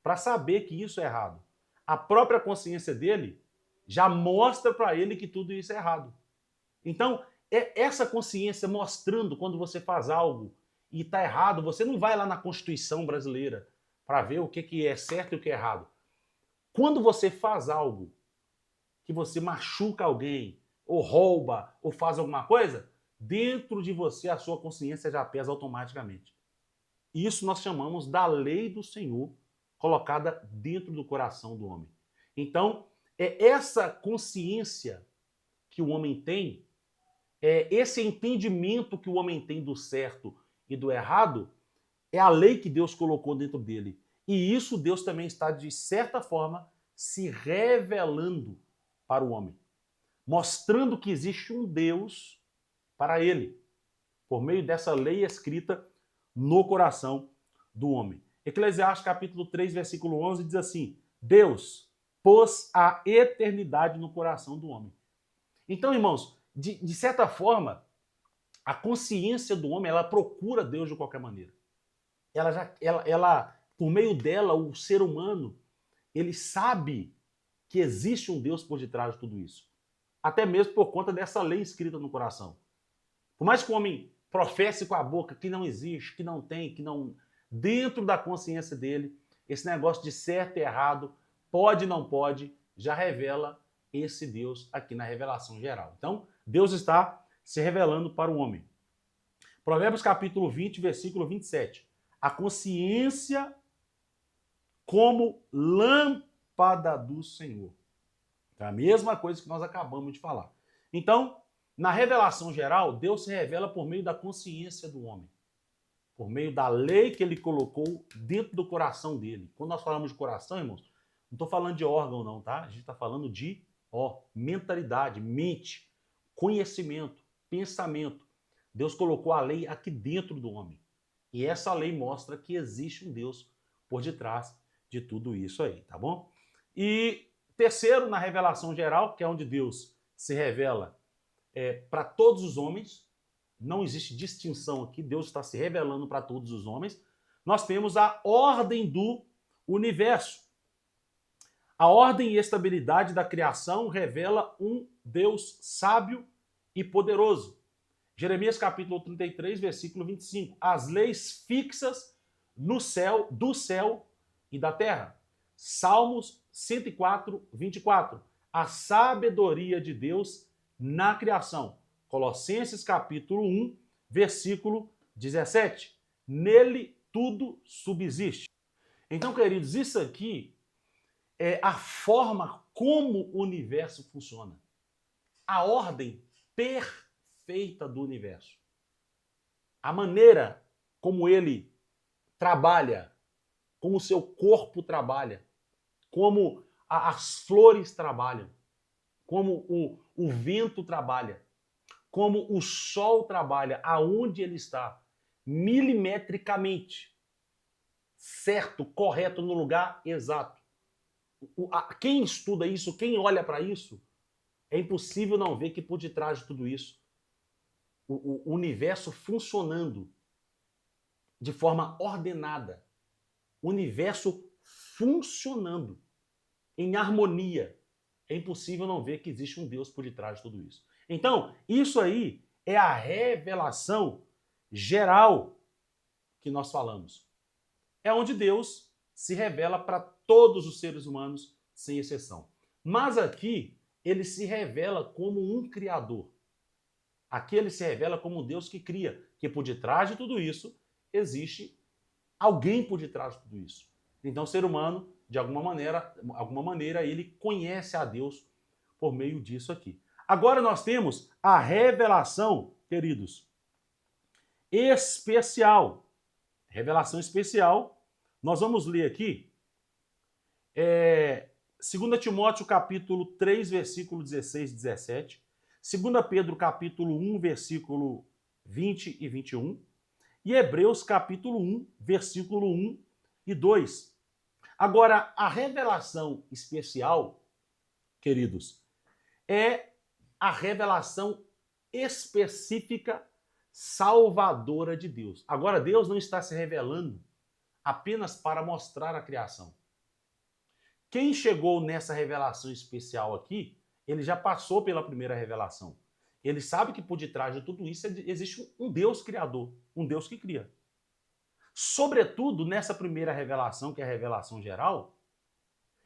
para saber que isso é errado. A própria consciência dele já mostra para ele que tudo isso é errado. Então, é essa consciência mostrando quando você faz algo e está errado, você não vai lá na Constituição brasileira para ver o que é certo e o que é errado. Quando você faz algo que você machuca alguém, ou rouba, ou faz alguma coisa, dentro de você a sua consciência já pesa automaticamente. Isso nós chamamos da lei do Senhor colocada dentro do coração do homem. Então, é essa consciência que o homem tem, é esse entendimento que o homem tem do certo e do errado, é a lei que Deus colocou dentro dele. E isso Deus também está, de certa forma, se revelando para o homem, mostrando que existe um Deus para ele, por meio dessa lei escrita no coração do homem. Eclesiastes capítulo 3, versículo 11 diz assim: Deus pôs a eternidade no coração do homem. Então, irmãos, de certa forma, a consciência do homem, ela procura Deus de qualquer maneira. Por meio dela, o ser humano, ele sabe que existe um Deus por detrás de tudo isso. Até mesmo por conta dessa lei escrita no coração. Por mais que o homem professe com a boca que não existe, que não tem, que não... Dentro da consciência dele, esse negócio de certo e errado, pode e não pode, já revela esse Deus aqui na revelação geral. Então, Deus está se revelando para o homem. Provérbios capítulo 20, versículo 27. A consciência como lâmpada do Senhor. É a mesma coisa que nós acabamos de falar. Então, na revelação geral, Deus se revela por meio da consciência do homem. Por meio da lei que ele colocou dentro do coração dele. Quando nós falamos de coração, irmãos, não estou falando de órgão não, tá? A gente está falando de mentalidade, mente, conhecimento, pensamento. Deus colocou a lei aqui dentro do homem. E essa lei mostra que existe um Deus por detrás de tudo isso aí, tá bom? E terceiro, na revelação geral, que é onde Deus se revela para todos os homens, não existe distinção aqui, Deus está se revelando para todos os homens. Nós temos a ordem do universo. A ordem e estabilidade da criação revela um Deus sábio e poderoso. Jeremias capítulo 33, versículo 25. As leis fixas no céu, do céu e da terra. Salmos 104, 24. A sabedoria de Deus na criação. Colossenses capítulo 1, versículo 17. Nele tudo subsiste. Então, queridos, isso aqui é a forma como o universo funciona. A ordem perfeita do universo. A maneira como ele trabalha, como o seu corpo trabalha, como as flores trabalham, como o vento trabalha, como o sol trabalha, aonde ele está, milimetricamente, certo, correto, no lugar exato. Quem estuda isso, quem olha para isso, é impossível não ver que por detrás de tudo isso, o universo funcionando de forma ordenada, o universo funcionando em harmonia, é impossível não ver que existe um Deus por detrás de tudo isso. Então, isso aí é a revelação geral que nós falamos. É onde Deus se revela para todos os seres humanos, sem exceção. Mas aqui, ele se revela como um criador. Aqui ele se revela como um Deus que cria, que por detrás de tudo isso, existe alguém por detrás de tudo isso. Então, o ser humano, de alguma maneira, ele conhece a Deus por meio disso aqui. Agora nós temos a revelação, queridos, especial. Revelação especial. Nós vamos ler aqui 2 Timóteo capítulo 3, versículo 16 e 17. 2 Pedro capítulo 1, versículo 20 e 21. E Hebreus capítulo 1, versículo 1 e 2. Agora, a revelação especial, queridos, é a revelação específica salvadora de Deus. Agora, Deus não está se revelando apenas para mostrar a criação. Quem chegou nessa revelação especial aqui, ele já passou pela primeira revelação. Ele sabe que por detrás de tudo isso existe um Deus criador, um Deus que cria. Sobretudo nessa primeira revelação, que é a revelação geral,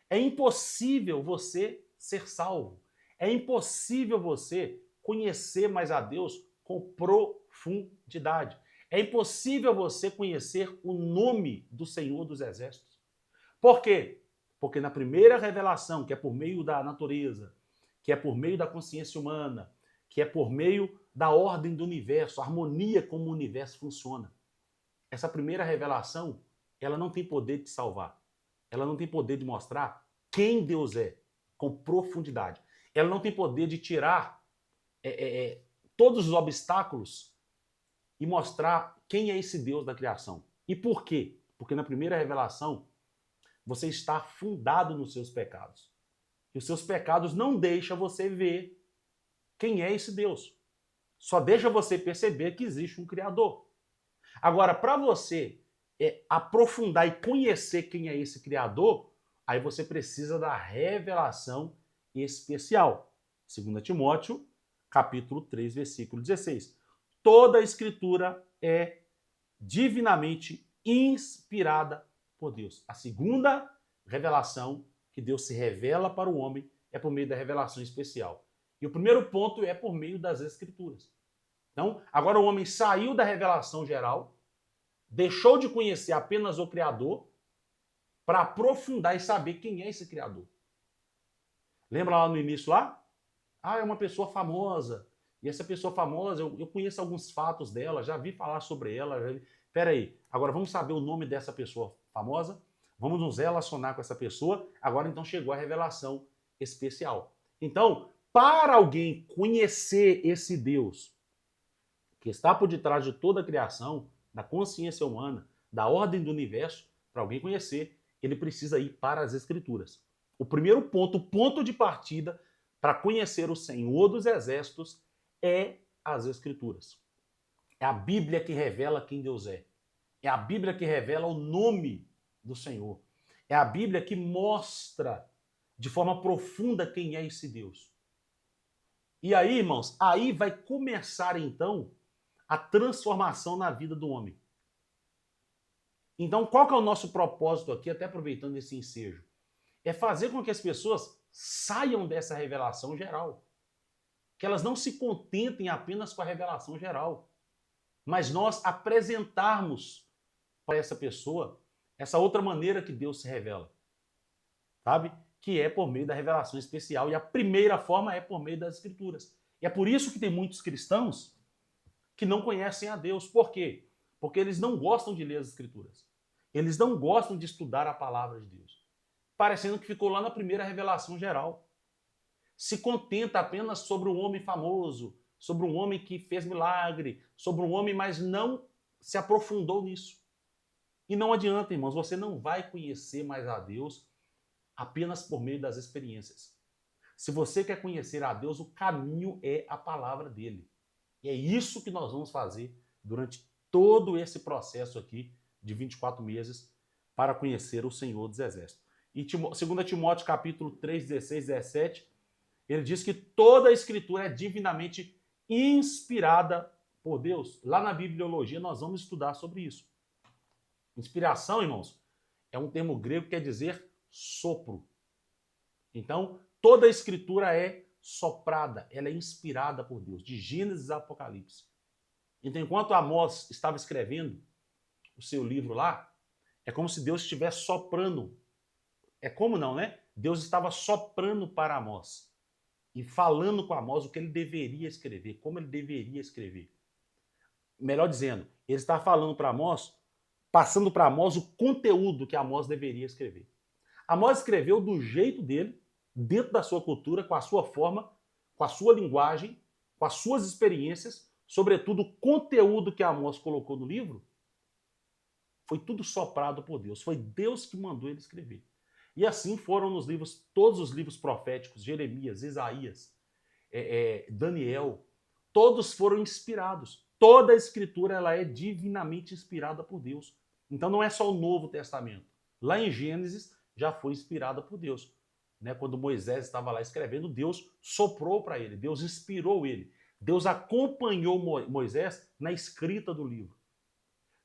é impossível você ser salvo. É impossível você conhecer mais a Deus com profundidade. É impossível você conhecer o nome do Senhor dos Exércitos. Por quê? Porque na primeira revelação, que é por meio da natureza, que é por meio da consciência humana, que é por meio da ordem do universo, a harmonia como o universo funciona. Essa primeira revelação, ela não tem poder de salvar. Ela não tem poder de mostrar quem Deus é, com profundidade. Ela não tem poder de tirar todos os obstáculos e mostrar quem é esse Deus da criação. E por quê? Porque na primeira revelação, você está afundado nos seus pecados. E os seus pecados não deixam você ver quem é esse Deus. Só deixa você perceber que existe um Criador. Agora, para você aprofundar e conhecer quem é esse Criador, aí você precisa da revelação especial. 2 Timóteo, capítulo 3, versículo 16. Toda a Escritura é divinamente inspirada por Deus. A segunda revelação que Deus se revela para o homem é por meio da revelação especial. E o primeiro ponto é por meio das Escrituras. Então, agora o homem saiu da revelação geral, deixou de conhecer apenas o Criador para aprofundar e saber quem é esse Criador. Lembra lá no início lá? É uma pessoa famosa. E essa pessoa famosa, eu conheço alguns fatos dela, já vi falar sobre ela. Espera aí, agora vamos saber o nome dessa pessoa famosa, vamos nos relacionar com essa pessoa. Agora então chegou a revelação especial. Então, para alguém conhecer esse Deus que está por detrás de toda a criação, da consciência humana, da ordem do universo, para alguém conhecer, ele precisa ir para as Escrituras. O primeiro ponto, o ponto de partida para conhecer o Senhor dos Exércitos é as Escrituras. É a Bíblia que revela quem Deus é. É a Bíblia que revela o nome do Senhor. É a Bíblia que mostra de forma profunda quem é esse Deus. E aí, irmãos, aí vai começar então a transformação na vida do homem. Então, qual que é o nosso propósito aqui, até aproveitando esse ensejo? É fazer com que as pessoas saiam dessa revelação geral. Que elas não se contentem apenas com a revelação geral. Mas nós apresentarmos para essa pessoa essa outra maneira que Deus se revela. Sabe? Que é por meio da revelação especial. E a primeira forma é por meio das Escrituras. E é por isso que tem muitos cristãos que não conhecem a Deus. Por quê? Porque eles não gostam de ler as Escrituras. Eles não gostam de estudar a palavra de Deus. Parecendo que ficou lá na primeira revelação geral. Se contenta apenas sobre um homem famoso, sobre um homem que fez milagre, sobre um homem, mas não se aprofundou nisso. E não adianta, irmãos, você não vai conhecer mais a Deus apenas por meio das experiências. Se você quer conhecer a Deus, o caminho é a palavra dele. E é isso que nós vamos fazer durante todo esse processo aqui de 24 meses para conhecer o Senhor dos Exércitos. E 2 Timóteo capítulo 3, 16, 17, ele diz que toda a Escritura é divinamente inspirada por Deus. Lá na bibliologia nós vamos estudar sobre isso. Inspiração, irmãos, é um termo grego que quer dizer sopro. Então, toda a Escritura é soprada, ela é inspirada por Deus, de Gênesis a Apocalipse. Então, enquanto Amós estava escrevendo o seu livro lá, é como se Deus estivesse soprando. É como não, né? Deus estava soprando para Amós e falando com Amós o que ele deveria escrever, como ele deveria escrever. Melhor dizendo, ele está falando para Amós, passando para Amós o conteúdo que Amós deveria escrever. Amós escreveu do jeito dele, dentro da sua cultura, com a sua forma, com a sua linguagem, com as suas experiências, sobretudo o conteúdo que Amós colocou no livro, Foi tudo soprado por Deus. Foi Deus que mandou ele escrever. E assim foram nos livros, todos os livros proféticos, Jeremias, Isaías, Daniel, todos foram inspirados. Toda a escritura ela é divinamente inspirada por Deus. Então não é só o Novo Testamento. Lá em Gênesis já foi inspirada por Deus. Né? Quando Moisés estava lá escrevendo, Deus soprou para ele, Deus inspirou ele. Deus acompanhou Moisés na escrita do livro.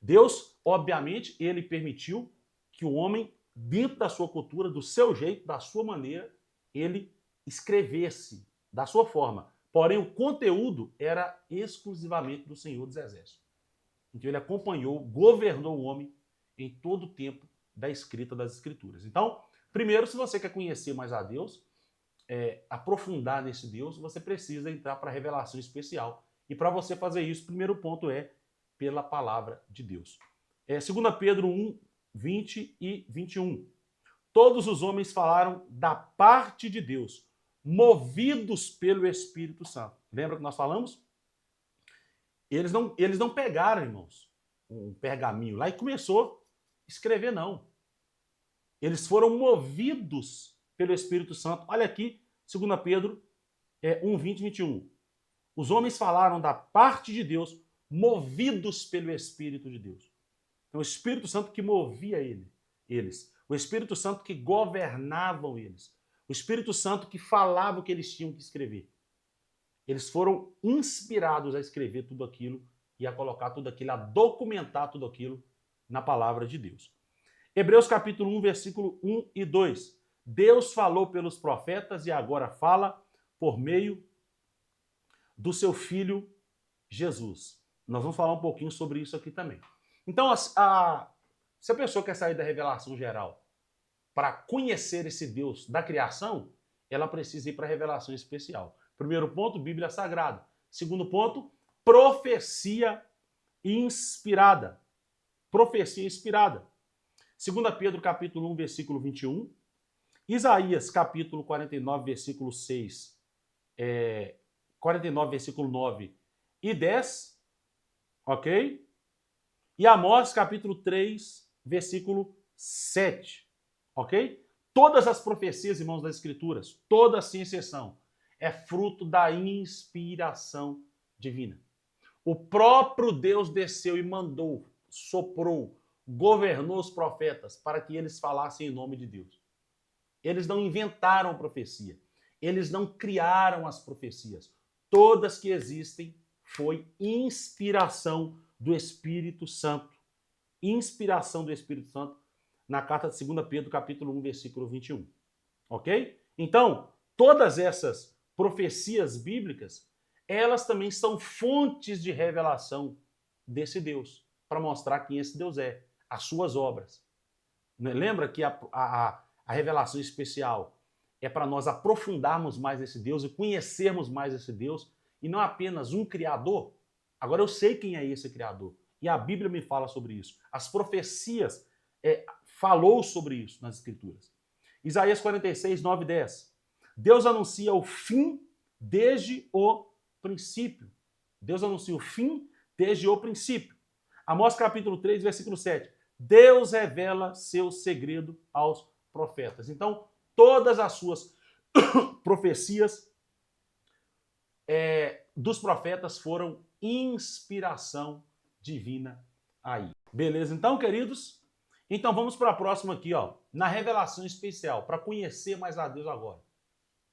Deus, obviamente, ele permitiu que o homem, dentro da sua cultura, do seu jeito, da sua maneira, ele escrevesse da sua forma. Porém, o conteúdo era exclusivamente do Senhor dos Exércitos. Então, ele acompanhou, governou o homem em todo o tempo da escrita das Escrituras. Então, primeiro, se você quer conhecer mais a Deus, aprofundar nesse Deus, você precisa entrar para a revelação especial. E para você fazer isso, o primeiro ponto é pela palavra de Deus. 2 Pedro 1, 20 e 21. Todos os homens falaram da parte de Deus, movidos pelo Espírito Santo. Lembra que nós falamos? Eles não pegaram, irmãos, um pergaminho lá e começou a escrever, não. Eles foram movidos pelo Espírito Santo. Olha aqui, 2 Pedro 1, 20 e 21. Os homens falaram da parte de Deus, movidos pelo Espírito de Deus. Então, o Espírito Santo que movia eles. O Espírito Santo que governavam eles. O Espírito Santo que falava o que eles tinham que escrever. Eles foram inspirados a escrever tudo aquilo e a colocar tudo aquilo, a documentar tudo aquilo na palavra de Deus. Hebreus capítulo 1, versículo 1 e 2. Deus falou pelos profetas e agora fala por meio do seu Filho Jesus. Nós vamos falar um pouquinho sobre isso aqui também. Então, se a pessoa quer sair da revelação geral para conhecer esse Deus da criação, ela precisa ir para a revelação especial. Primeiro ponto, Bíblia Sagrada. Segundo ponto, profecia inspirada. Profecia inspirada. 2 Pedro capítulo 1, versículo 21. Isaías capítulo 49, versículo 6. 49, versículo 9 e 10. Ok? E Amós capítulo 3, versículo 7. Ok? Todas as profecias, irmãos, das Escrituras, todas sem exceção, é fruto da inspiração divina. O próprio Deus desceu e mandou, soprou, governou os profetas para que eles falassem em nome de Deus. Eles não inventaram profecia. Eles não criaram as profecias. Todas que existem foi inspiração do Espírito Santo. Inspiração do Espírito Santo na carta de 2 Pedro, capítulo 1, versículo 21. Ok? Então, todas essas profecias bíblicas, elas também são fontes de revelação desse Deus, para mostrar quem esse Deus é, as suas obras. Lembra que a revelação especial é para nós aprofundarmos mais esse Deus e conhecermos mais esse Deus, e não apenas um Criador. Agora eu sei quem é esse Criador, e a Bíblia me fala sobre isso. As profecias falou sobre isso nas Escrituras. Isaías 46, 9 e 10. Deus anuncia o fim desde o princípio. Deus anuncia o fim desde o princípio. Amós capítulo 3, versículo 7. Deus revela seu segredo aos profetas. Então, todas as suas profecias dos profetas foram inspiração divina aí. Beleza, então, queridos? Então, vamos para a próxima aqui, ó, na revelação especial, para conhecer mais a Deus agora.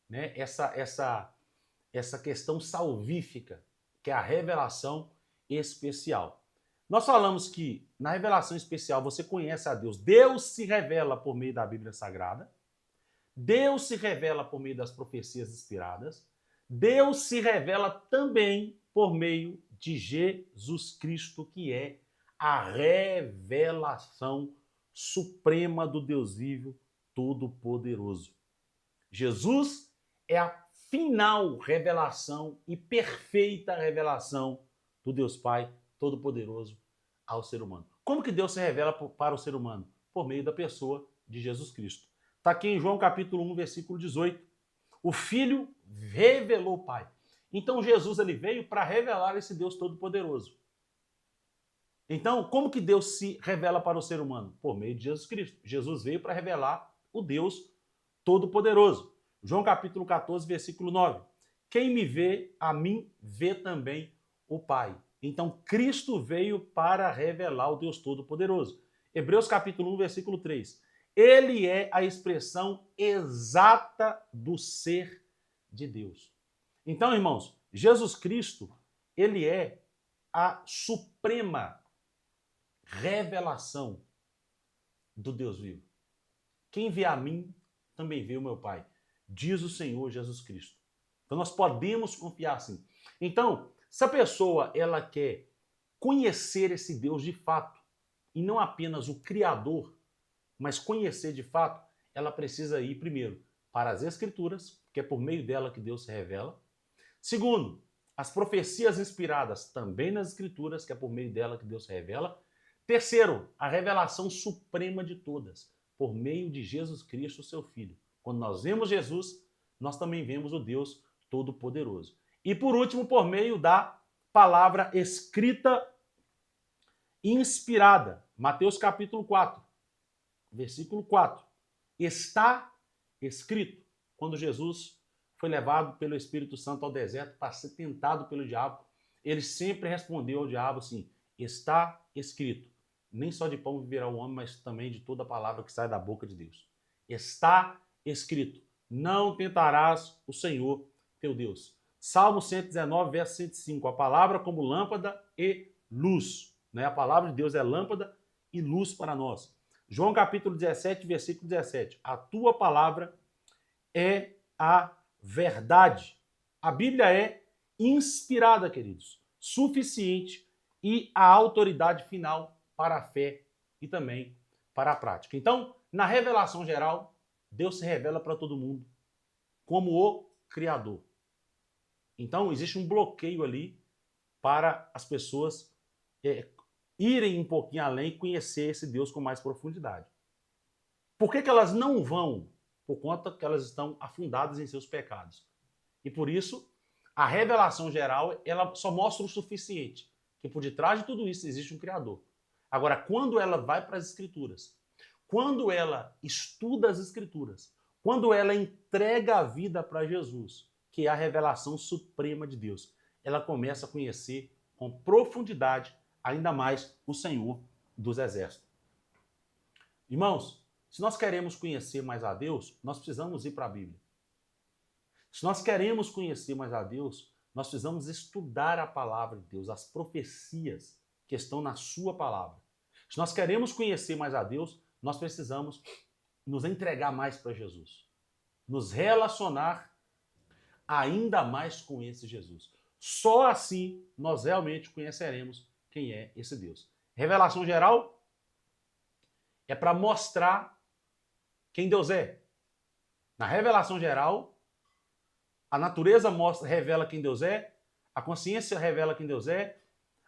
Né? Essa questão salvífica, que é a revelação especial. Nós falamos que na revelação especial você conhece a Deus. Deus se revela por meio da Bíblia Sagrada. Deus se revela por meio das profecias inspiradas. Deus se revela também por meio de Jesus Cristo, que é a revelação suprema do Deus vivo, todo-poderoso. Jesus é a final revelação e perfeita revelação do Deus Pai Todo-Poderoso ao ser humano. Como que Deus se revela para o ser humano? Por meio da pessoa de Jesus Cristo. Está aqui em João capítulo 1, versículo 18. O Filho revelou o Pai. Então Jesus ele veio para revelar esse Deus Todo-Poderoso. Então, como que Deus se revela para o ser humano? Por meio de Jesus Cristo. Jesus veio para revelar o Deus Todo-Poderoso. João capítulo 14, versículo 9. Quem me vê, a mim vê também o Pai. Então, Cristo veio para revelar o Deus Todo-Poderoso. Hebreus capítulo 1, versículo 3. Ele é a expressão exata do ser de Deus. Então, irmãos, Jesus Cristo, ele é a suprema revelação do Deus vivo. Quem vê a mim, também vê o meu Pai, diz o Senhor Jesus Cristo. Então nós podemos confiar assim. Então, se a pessoa ela quer conhecer esse Deus de fato, e não apenas o Criador, mas conhecer de fato, ela precisa ir primeiro para as Escrituras, que é por meio dela que Deus se revela. Segundo, as profecias inspiradas também nas Escrituras, que é por meio dela que Deus se revela. Terceiro, a revelação suprema de todas, por meio de Jesus Cristo, seu Filho. Quando nós vemos Jesus, nós também vemos o Deus Todo-Poderoso. E por último, por meio da palavra escrita inspirada. Mateus capítulo 4, versículo 4. Está escrito, quando Jesus foi levado pelo Espírito Santo ao deserto para ser tentado pelo diabo, ele sempre respondeu ao diabo assim, está escrito, nem só de pão viverá o homem, mas também de toda a palavra que sai da boca de Deus. Está escrito, não tentarás o Senhor teu Deus. Salmo 119, verso 105, a palavra como lâmpada e luz. Né? A palavra de Deus é lâmpada e luz para nós. João capítulo 17, versículo 17, a tua palavra é a verdade. A Bíblia é inspirada, queridos, suficiente e a autoridade final para a fé e também para a prática. Então, na revelação geral, Deus se revela para todo mundo como o Criador. Então, existe um bloqueio ali para as pessoas irem um pouquinho além e conhecer esse Deus com mais profundidade. Por que elas não vão? Por conta que elas estão afundadas em seus pecados. E por isso, a revelação geral, ela só mostra o suficiente, que por detrás de tudo isso existe um Criador. Agora, quando ela vai para as Escrituras, quando ela estuda as Escrituras, quando ela entrega a vida para Jesus, que é a revelação suprema de Deus, ela começa a conhecer com profundidade ainda mais o Senhor dos Exércitos. Irmãos, se nós queremos conhecer mais a Deus, nós precisamos ir para a Bíblia. Se nós queremos conhecer mais a Deus, nós precisamos estudar a palavra de Deus, as profecias que estão na sua palavra. Se nós queremos conhecer mais a Deus, nós precisamos nos entregar mais para Jesus, nos relacionar ainda mais com esse Jesus. Só assim nós realmente conheceremos quem é esse Deus. Revelação geral é para mostrar quem Deus é. Na revelação geral, a natureza revela quem Deus é, a consciência revela quem Deus é,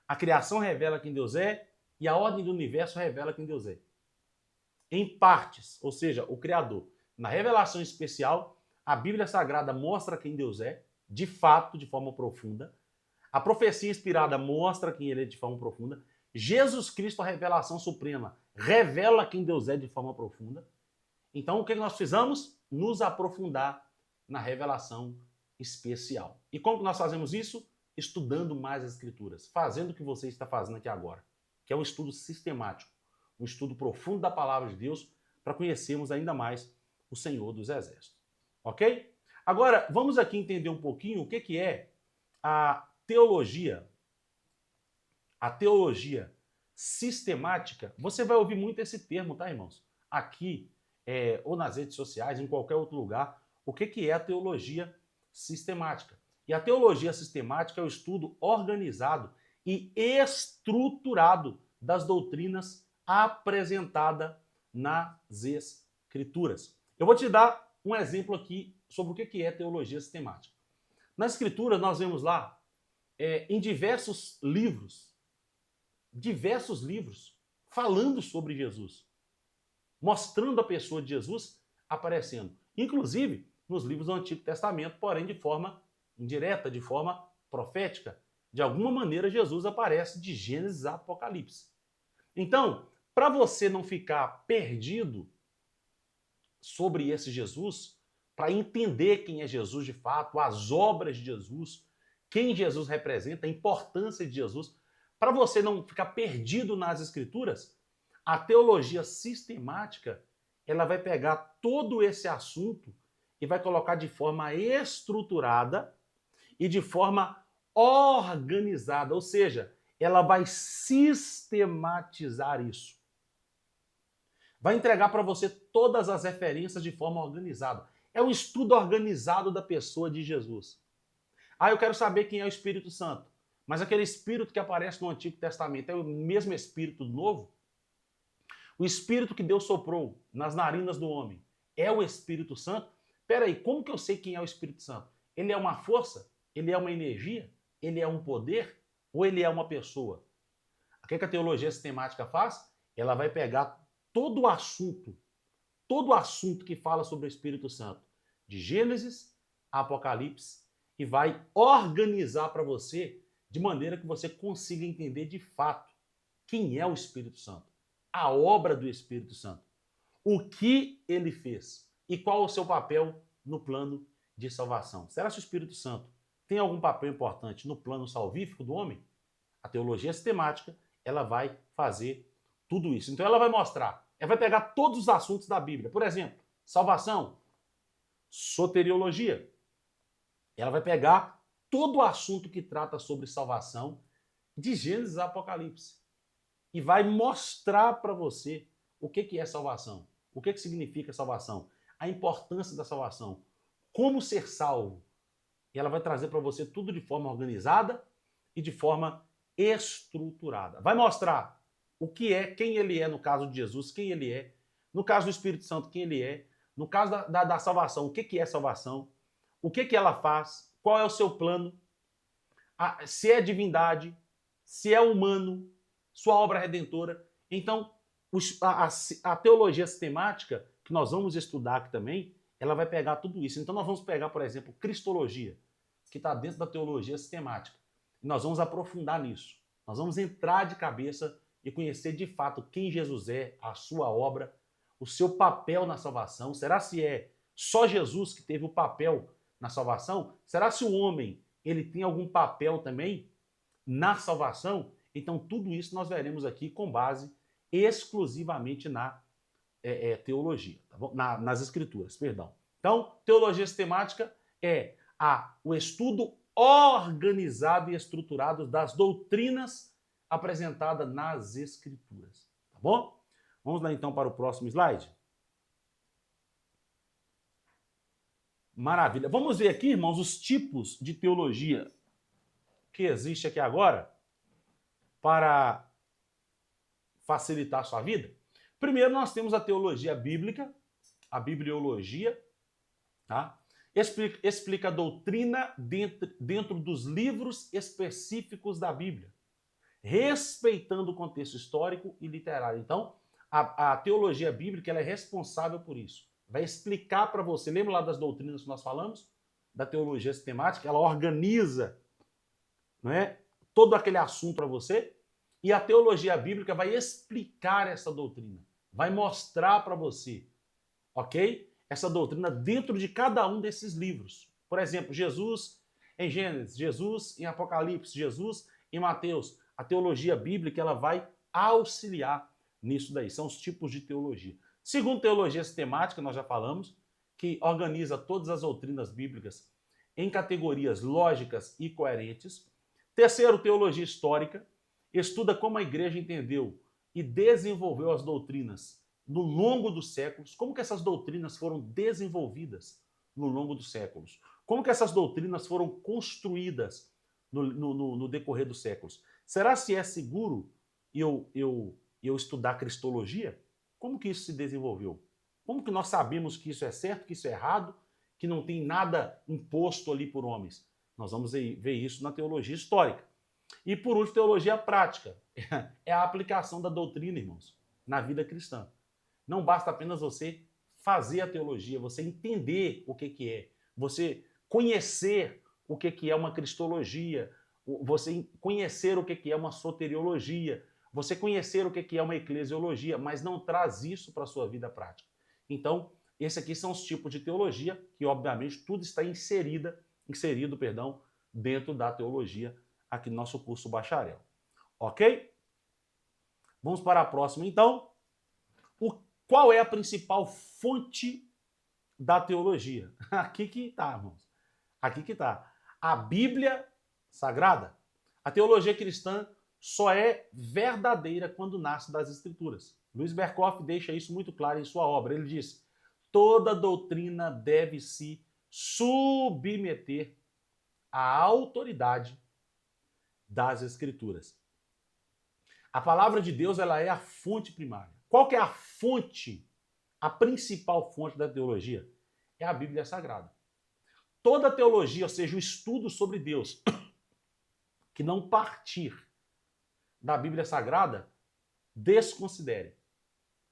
a criação revela quem Deus é e a ordem do universo revela quem Deus é. Em partes, ou seja, o Criador. Na revelação especial, a Bíblia Sagrada mostra quem Deus é, de fato, de forma profunda. A profecia inspirada mostra quem ele é de forma profunda. Jesus Cristo, a revelação suprema, revela quem Deus é de forma profunda. Então, o que nós precisamos? Nos aprofundar na revelação especial. E como que nós fazemos isso? Estudando mais as Escrituras, fazendo o que você está fazendo aqui agora, que é um estudo sistemático, um estudo profundo da palavra de Deus, para conhecermos ainda mais o Senhor dos Exércitos. Ok? Agora, vamos aqui entender um pouquinho o que é a teologia. A teologia sistemática. Você vai ouvir muito esse termo, tá, irmãos? Aqui, ou nas redes sociais, em qualquer outro lugar, o que é a teologia sistemática. E a teologia sistemática é o estudo organizado e estruturado das doutrinas apresentadas nas Escrituras. Eu vou te dar um exemplo aqui sobre o que é teologia sistemática. Nas Escrituras, nós vemos lá, em diversos livros, falando sobre Jesus, mostrando a pessoa de Jesus aparecendo. Inclusive, nos livros do Antigo Testamento, porém de forma indireta, de forma profética. De alguma maneira, Jesus aparece de Gênesis a Apocalipse. Então, para você não ficar perdido sobre esse Jesus, para entender quem é Jesus de fato, as obras de Jesus, quem Jesus representa, a importância de Jesus, para você não ficar perdido nas escrituras, a teologia sistemática, ela vai pegar todo esse assunto e vai colocar de forma estruturada e de forma organizada, ou seja, ela vai sistematizar isso. Vai entregar para você todas as referências de forma organizada. É um estudo organizado da pessoa de Jesus. Ah, eu quero saber quem é o Espírito Santo. Mas aquele Espírito que aparece no Antigo Testamento é o mesmo Espírito do Novo? O Espírito que Deus soprou nas narinas do homem é o Espírito Santo? Peraí, como que eu sei quem é o Espírito Santo? Ele é uma força? Ele é uma energia? Ele é um poder? Ou ele é uma pessoa? O que a teologia sistemática faz? Ela vai pegar todo o assunto que fala sobre o Espírito Santo, de Gênesis a Apocalipse, e vai organizar para você de maneira que você consiga entender de fato quem é o Espírito Santo, a obra do Espírito Santo, o que ele fez e qual o seu papel no plano de salvação. Será que o Espírito Santo tem algum papel importante no plano salvífico do homem? A teologia sistemática, ela vai fazer tudo isso. Então ela vai mostrar, ela vai pegar todos os assuntos da Bíblia. Por exemplo, salvação, soteriologia. Ela vai pegar todo o assunto que trata sobre salvação, de Gênesis a Apocalipse, e vai mostrar para você o que é salvação, o que significa salvação, a importância da salvação, como ser salvo. E ela vai trazer para você tudo de forma organizada e de forma estruturada. Vai mostrar o que é, quem ele é no caso de Jesus, quem ele é, no caso do Espírito Santo, quem ele é, no caso da salvação, o que é salvação, o que ela faz, qual é o seu plano, se é divindade, se é humano, sua obra redentora. Então, a teologia sistemática, que nós vamos estudar aqui também, ela vai pegar tudo isso. Então, nós vamos pegar, por exemplo, cristologia, que está dentro da teologia sistemática. E nós vamos aprofundar nisso. Nós vamos entrar de cabeça e conhecer de fato quem Jesus é, a sua obra, o seu papel na salvação. Será se é só Jesus que teve o papel na salvação? Será se o homem ele tem algum papel também na salvação? Então, tudo isso nós veremos aqui com base exclusivamente na teologia, tá bom? Nas escrituras, perdão. Então, teologia sistemática é o estudo organizado e estruturado das doutrinas apresentadas nas escrituras, tá bom? Vamos lá então para o próximo slide. Maravilha. Vamos ver aqui, irmãos, os tipos de teologia que existe aqui agora para facilitar a sua vida. Primeiro, nós temos a teologia bíblica, a bibliologia, tá? Explica a doutrina dentro dos livros específicos da Bíblia, respeitando o contexto histórico e literário. Então, a teologia bíblica ela é responsável por isso. Vai explicar para você, lembra lá das doutrinas que nós falamos? Da teologia sistemática, ela organiza, não é, todo aquele assunto para você, e a teologia bíblica vai explicar essa doutrina, vai mostrar para você, ok? Essa doutrina dentro de cada um desses livros. Por exemplo, Jesus em Gênesis, Jesus em Apocalipse, Jesus em Mateus. A teologia bíblica ela vai auxiliar nisso daí. São os tipos de teologia. Segundo, teologia sistemática, nós já falamos, que organiza todas as doutrinas bíblicas em categorias lógicas e coerentes. Terceiro, teologia histórica, estuda como a igreja entendeu e desenvolveu as doutrinas no longo dos séculos, como que essas doutrinas foram desenvolvidas no longo dos séculos, como que essas doutrinas foram construídas no decorrer dos séculos. Será se é seguro eu estudar cristologia? Como que isso se desenvolveu? Como que nós sabemos que isso é certo, que isso é errado, que não tem nada imposto ali por homens? Nós vamos ver isso na teologia histórica. E por último, teologia prática. É a aplicação da doutrina, irmãos, na vida cristã. Não basta apenas você fazer a teologia, você entender o que é, você conhecer o que é uma cristologia, você conhecer o que é uma soteriologia, você conhecer o que é uma eclesiologia, mas não traz isso para a sua vida prática. Então, esses aqui são os tipos de teologia, que obviamente tudo está inserido, dentro da teologia aqui no nosso curso bacharel. Ok? Vamos para a próxima, então. Qual é a principal fonte da teologia? Aqui que está, irmãos. Aqui que está. A Bíblia Sagrada. A teologia cristã só é verdadeira quando nasce das Escrituras. Luiz Berkoff deixa isso muito claro em sua obra. Ele diz: toda doutrina deve se submeter à autoridade das Escrituras. A palavra de Deus, ela é a fonte primária. Qual que é a fonte, a principal fonte da teologia? É a Bíblia Sagrada. Toda teologia, ou seja, o estudo sobre Deus, que não partir da Bíblia Sagrada, desconsidere.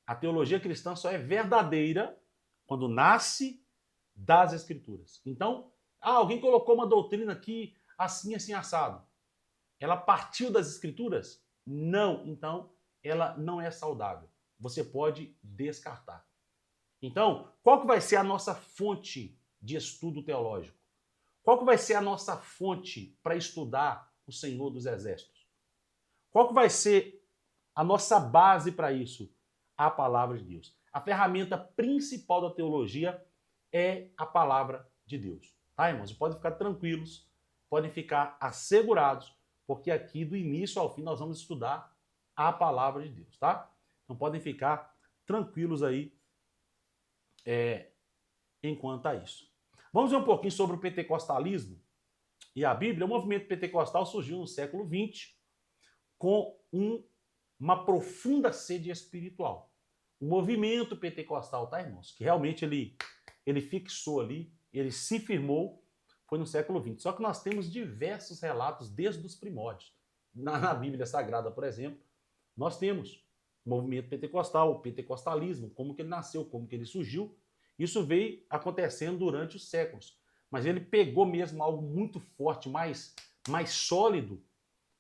A teologia cristã só é verdadeira quando nasce das Escrituras. Então, alguém colocou uma doutrina aqui assim, assim, assado. Ela partiu das Escrituras? Não. Então, ela não é saudável. Você pode descartar. Então, qual que vai ser a nossa fonte de estudo teológico? Qual que vai ser a nossa fonte para estudar o Senhor dos Exércitos? Qual que vai ser a nossa base para isso? A palavra de Deus. A ferramenta principal da teologia é a palavra de Deus. Tá, irmãos? Podem ficar tranquilos, podem ficar assegurados, porque aqui do início ao fim nós vamos estudar a palavra de Deus, tá? Então podem ficar tranquilos aí enquanto a isso. Vamos ver um pouquinho sobre o pentecostalismo e a Bíblia. O movimento pentecostal surgiu no século XX com uma profunda sede espiritual. O movimento pentecostal, tá, irmãos? Que realmente ele fixou ali, ele se firmou, foi no século XX. Só que nós temos diversos relatos desde os primórdios. Na Bíblia Sagrada, por exemplo, nós temos o movimento pentecostal, o pentecostalismo, como que ele nasceu, como que ele surgiu. Isso veio acontecendo durante os séculos. Mas ele pegou mesmo algo muito forte, mais sólido,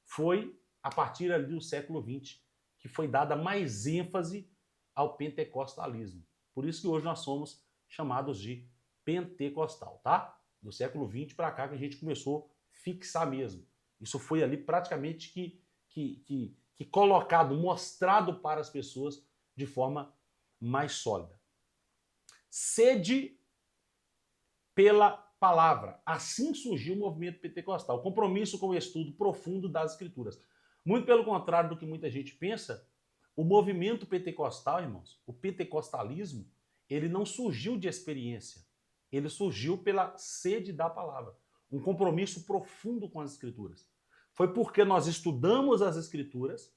foi a partir ali do século XX, que foi dada mais ênfase ao pentecostalismo. Por isso que hoje nós somos chamados de pentecostal, tá? Do século XX para cá que a gente começou a fixar mesmo. Isso foi ali praticamente que colocado, mostrado para as pessoas de forma mais sólida. Sede pela palavra. Assim surgiu o movimento pentecostal. Compromisso com o estudo profundo das Escrituras. Muito pelo contrário do que muita gente pensa, o movimento pentecostal, irmãos, o pentecostalismo, ele não surgiu de experiência. Ele surgiu pela sede da palavra. Um compromisso profundo com as Escrituras. Foi porque nós estudamos as Escrituras,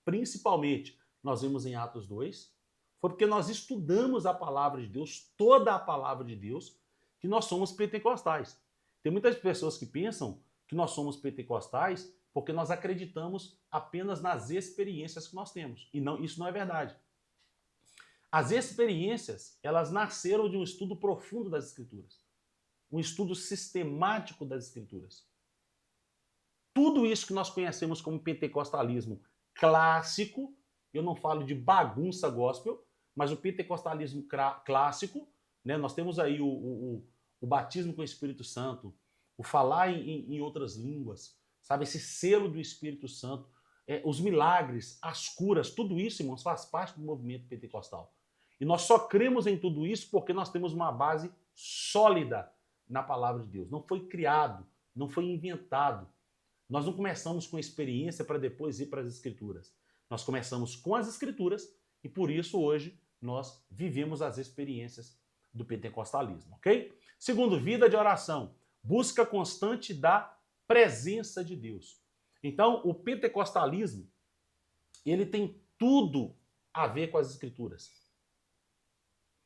principalmente, nós vimos em Atos 2, foi porque nós estudamos a palavra de Deus, toda a palavra de Deus, que nós somos pentecostais. Tem muitas pessoas que pensam que nós somos pentecostais porque nós acreditamos apenas nas experiências que nós temos. E não, isso não é verdade. As experiências, elas nasceram de um estudo profundo das Escrituras. Um estudo sistemático das Escrituras. Tudo isso que nós conhecemos como pentecostalismo clássico, eu não falo de bagunça gospel, mas o pentecostalismo clássico, né? Nós temos aí o batismo com o Espírito Santo, o falar em outras línguas, sabe? Esse selo do Espírito Santo, os milagres, as curas, tudo isso, irmãos, faz parte do movimento pentecostal. E nós só cremos em tudo isso porque nós temos uma base sólida na palavra de Deus. Não foi criado, não foi inventado. Nós não começamos com experiência para depois ir para as Escrituras. Nós começamos com as Escrituras e por isso hoje nós vivemos as experiências do pentecostalismo, ok? Segundo, vida de oração. Busca constante da presença de Deus. Então, o pentecostalismo, ele tem tudo a ver com as Escrituras.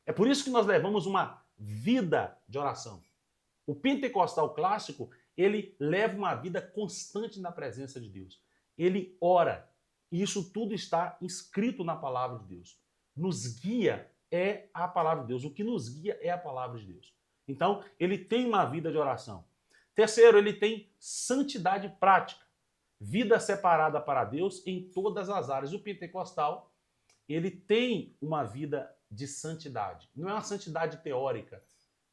É por isso que nós levamos uma vida de oração. O pentecostal clássico, ele leva uma vida constante na presença de Deus. Ele ora. E isso tudo está inscrito na palavra de Deus. Nos guia é a palavra de Deus. O que nos guia é a palavra de Deus. Então, ele tem uma vida de oração. Terceiro, ele tem santidade prática. vida separada para Deus em todas as áreas. O pentecostal, ele tem uma vida de santidade. Não é uma santidade teórica,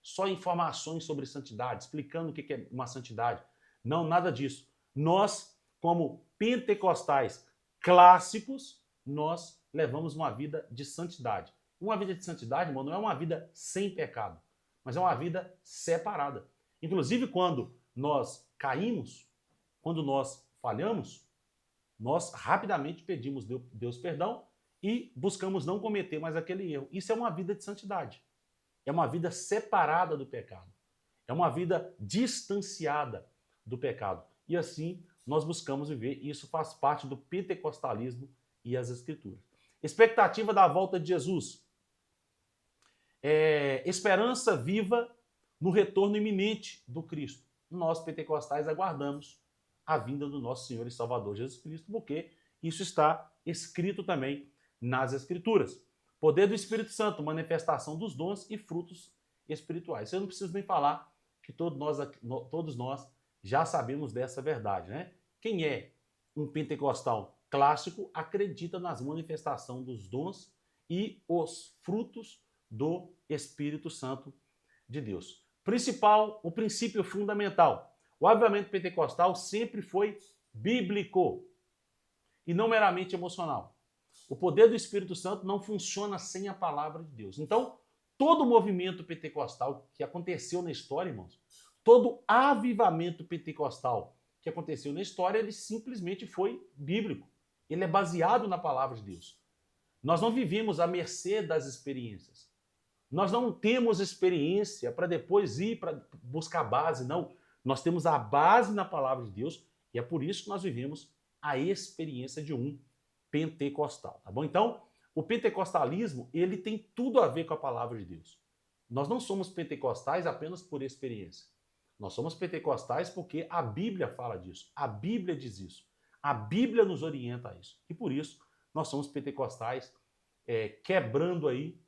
só informações sobre santidade, explicando o que é uma santidade. Não, nada disso. Nós, como pentecostais clássicos, nós levamos uma vida de santidade. Uma vida de santidade, irmão, não é uma vida sem pecado, mas é uma vida separada. Inclusive, quando nós caímos, quando nós falhamos, nós rapidamente pedimos Deus perdão e buscamos não cometer mais aquele erro. Isso é uma vida de santidade. É uma vida separada do pecado. É uma vida distanciada do pecado. E assim nós buscamos viver, e isso faz parte do pentecostalismo e as Escrituras. Expectativa da volta de Jesus. Esperança viva no retorno iminente do Cristo. Nós, pentecostais, aguardamos a vinda do nosso Senhor e Salvador Jesus Cristo, porque isso está escrito também nas Escrituras. Poder do Espírito Santo, manifestação dos dons e frutos espirituais. Eu não preciso nem falar que todos nós já sabemos dessa verdade, né? Quem é um pentecostal clássico acredita nas manifestações dos dons e os frutos do Espírito Santo de Deus. O princípio fundamental. O avivamento pentecostal sempre foi bíblico e não meramente emocional. O poder do Espírito Santo não funciona sem a palavra de Deus. Então, todo o movimento pentecostal que aconteceu na história, irmãos, todo avivamento pentecostal que aconteceu na história, ele simplesmente foi bíblico. Ele é baseado na palavra de Deus. Nós não vivemos à mercê das experiências. Nós não temos experiência para depois ir para buscar base, não. Nós temos a base na palavra de Deus e é por isso que nós vivemos a experiência de um pentecostal, tá bom? Então, o pentecostalismo, ele tem tudo a ver com a palavra de Deus. Nós não somos pentecostais apenas por experiência. Nós somos pentecostais porque a Bíblia fala disso. A Bíblia diz isso. A Bíblia nos orienta a isso. E por isso, nós somos pentecostais quebrando aí,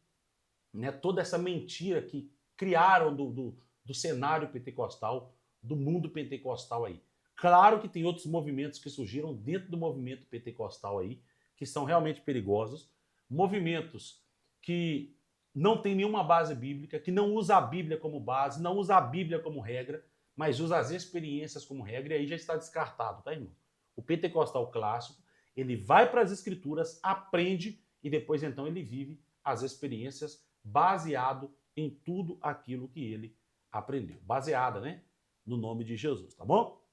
né, toda essa mentira que criaram do cenário pentecostal, do mundo pentecostal aí. Claro que tem outros movimentos que surgiram dentro do movimento pentecostal aí, que são realmente perigosos, movimentos que não têm nenhuma base bíblica, que não usa a Bíblia como base, não usa a Bíblia como regra, mas usa as experiências como regra, e aí já está descartado, tá, irmão? O pentecostal clássico, ele vai para as Escrituras, aprende e depois então ele vive as experiências baseado em tudo aquilo que ele aprendeu. Baseada, né? No nome de Jesus, tá bom?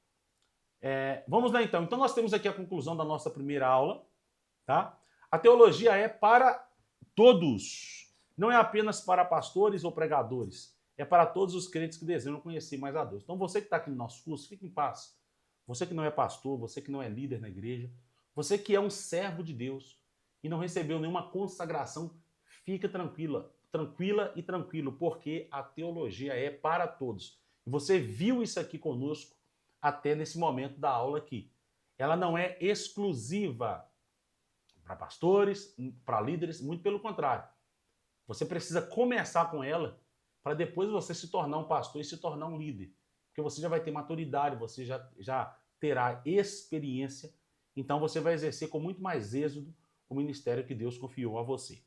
Vamos lá então. Então nós temos aqui a conclusão da nossa primeira aula, tá? A teologia é para todos. Não é apenas para pastores ou pregadores. É para todos os crentes que desejam conhecer mais a Deus. Então você que está aqui no nosso curso, fique em paz. Você que não é pastor, você que não é líder na igreja, você que é um servo de Deus e não recebeu nenhuma consagração, fica tranquila e tranquilo, porque a teologia é para todos. E você viu isso aqui conosco até nesse momento da aula aqui. Ela não é exclusiva para pastores, para líderes, muito pelo contrário. Você precisa começar com ela para depois você se tornar um pastor e se tornar um líder. Porque você já vai ter maturidade, você já terá experiência, então você vai exercer com muito mais êxito o ministério que Deus confiou a você.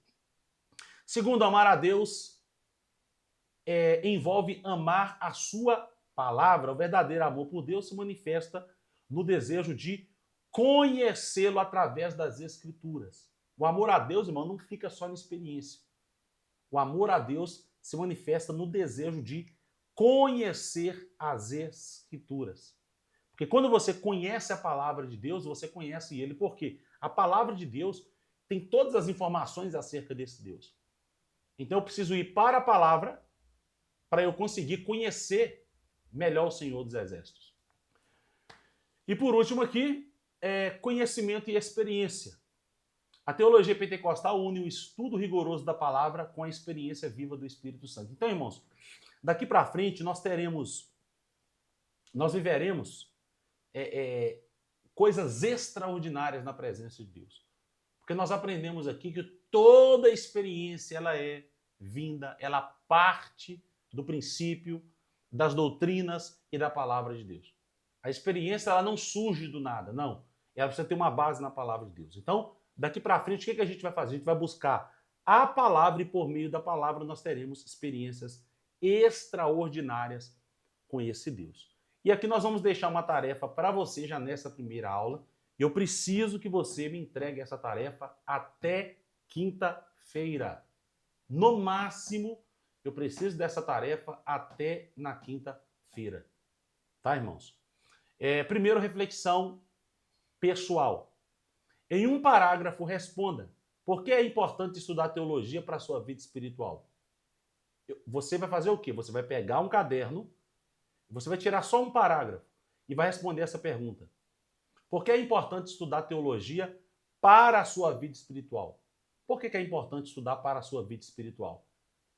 Segundo, amar a Deus envolve amar a sua palavra. O verdadeiro amor por Deus se manifesta no desejo de conhecê-lo através das Escrituras. O amor a Deus, irmão, não fica só na experiência. O amor a Deus se manifesta no desejo de conhecer as Escrituras. Porque quando você conhece a palavra de Deus, você conhece ele. Por quê? A palavra de Deus tem todas as informações acerca desse Deus. Então eu preciso ir para a palavra para eu conseguir conhecer melhor o Senhor dos Exércitos. E por último aqui, conhecimento e experiência. A teologia pentecostal une o estudo rigoroso da palavra com a experiência viva do Espírito Santo. Então, irmãos, daqui para frente nós viveremos coisas extraordinárias na presença de Deus. Porque nós aprendemos aqui que toda experiência ela é vinda, ela parte do princípio, das doutrinas e da palavra de Deus. A experiência ela não surge do nada, não. Ela precisa ter uma base na palavra de Deus. Então, daqui para frente, o que a gente vai fazer? A gente vai buscar a palavra e por meio da palavra nós teremos experiências extraordinárias com esse Deus. E aqui nós vamos deixar uma tarefa para você já nessa primeira aula. Eu preciso que você me entregue essa tarefa até quinta-feira. No máximo, eu preciso dessa tarefa até na quinta-feira. Tá, irmãos? Primeiro, reflexão pessoal. Em um parágrafo, responda: por que é importante estudar teologia para a sua vida espiritual? Você vai fazer o quê? Você vai pegar um caderno, você vai tirar só um parágrafo e vai responder essa pergunta. Por que é importante estudar teologia para a sua vida espiritual? Por que é importante estudar para a sua vida espiritual?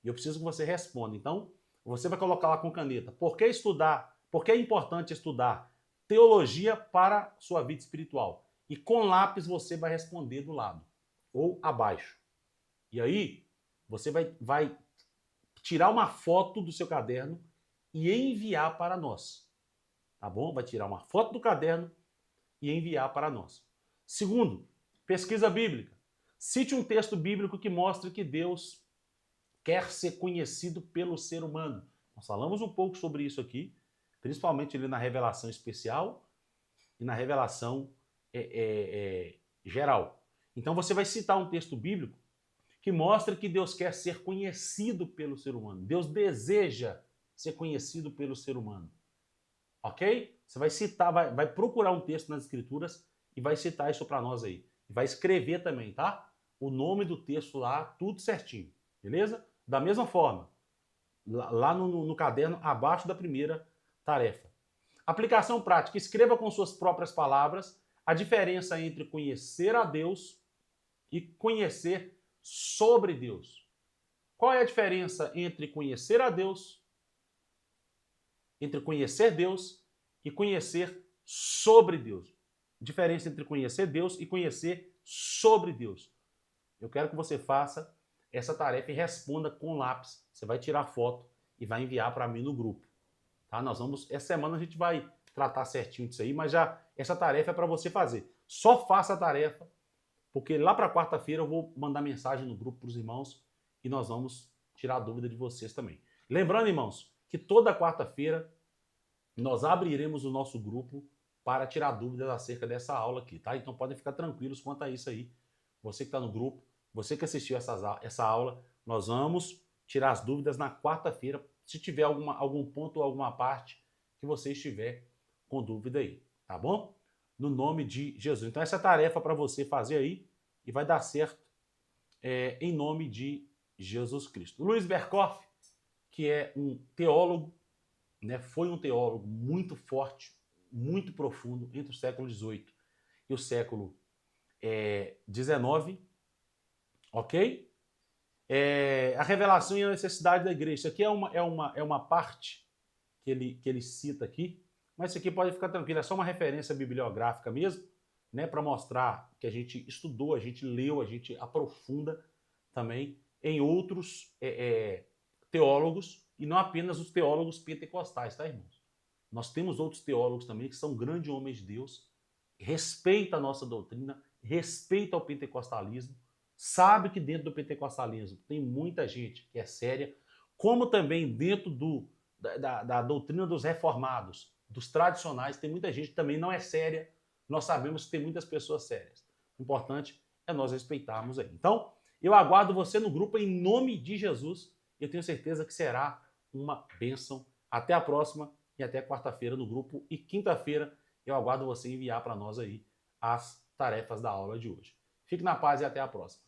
E eu preciso que você responda. Então, você vai colocar lá com caneta. Por que é importante estudar teologia para a sua vida espiritual? E com lápis você vai responder do lado ou abaixo. E aí, você vai tirar uma foto do seu caderno e enviar para nós. Tá bom? Vai tirar uma foto do caderno e enviar para nós. Segundo, pesquisa bíblica. Cite um texto bíblico que mostre que Deus quer ser conhecido pelo ser humano. Nós falamos um pouco sobre isso aqui, principalmente ali na revelação especial e na revelação geral. Então você vai citar um texto bíblico que mostra que Deus quer ser conhecido pelo ser humano. Deus deseja ser conhecido pelo ser humano. Ok? Você vai citar, vai procurar um texto nas escrituras e vai citar isso para nós aí. Vai escrever também, tá? O nome do texto lá, tudo certinho. Beleza? Da mesma forma, lá no caderno, abaixo da primeira tarefa. Aplicação prática. Escreva com suas próprias palavras a diferença entre conhecer a Deus e conhecer sobre Deus. Qual é a diferença entre conhecer a Deus, entre conhecer Deus e conhecer sobre Deus? Diferença entre conhecer Deus e conhecer sobre Deus. Eu quero que você faça essa tarefa e responda com lápis. Você vai tirar foto e vai enviar para mim no grupo. Tá? Essa semana a gente vai tratar certinho disso aí, mas já essa tarefa é para você fazer. Só faça a tarefa, porque lá para quarta-feira eu vou mandar mensagem no grupo para os irmãos e nós vamos tirar a dúvida de vocês também. Lembrando, irmãos, que toda quarta-feira nós abriremos o nosso grupo para tirar dúvidas acerca dessa aula aqui, tá? Então podem ficar tranquilos quanto a isso aí. Você que está no grupo, você que assistiu essa aula, nós vamos tirar as dúvidas na quarta-feira, se tiver algum ponto ou alguma parte que você estiver com dúvida aí, tá bom? No nome de Jesus. Então essa é a tarefa para você fazer aí e vai dar certo em nome de Jesus Cristo. Luiz Berkoff, que é um teólogo, né, foi um teólogo muito forte, muito profundo entre o século XVIII e o século XIX, ok? A revelação e a necessidade da igreja. Isso aqui é uma parte que ele cita aqui, mas isso aqui pode ficar tranquilo, é só uma referência bibliográfica mesmo, né, para mostrar que a gente estudou, a gente leu, a gente aprofunda também em outros teólogos, e não apenas os teólogos pentecostais, tá, irmãos? Nós temos outros teólogos também que são grandes homens de Deus, respeita a nossa doutrina, respeita o pentecostalismo, sabe que dentro do pentecostalismo tem muita gente que é séria, como também dentro da doutrina dos reformados, dos tradicionais, tem muita gente que também não é séria. Nós sabemos que tem muitas pessoas sérias. O importante é nós respeitarmos aí. Então, eu aguardo você no grupo em nome de Jesus. Eu tenho certeza que será uma bênção. Até a próxima e até quarta-feira no grupo. E quinta-feira eu aguardo você enviar para nós aí as tarefas da aula de hoje. Fique na paz e até a próxima.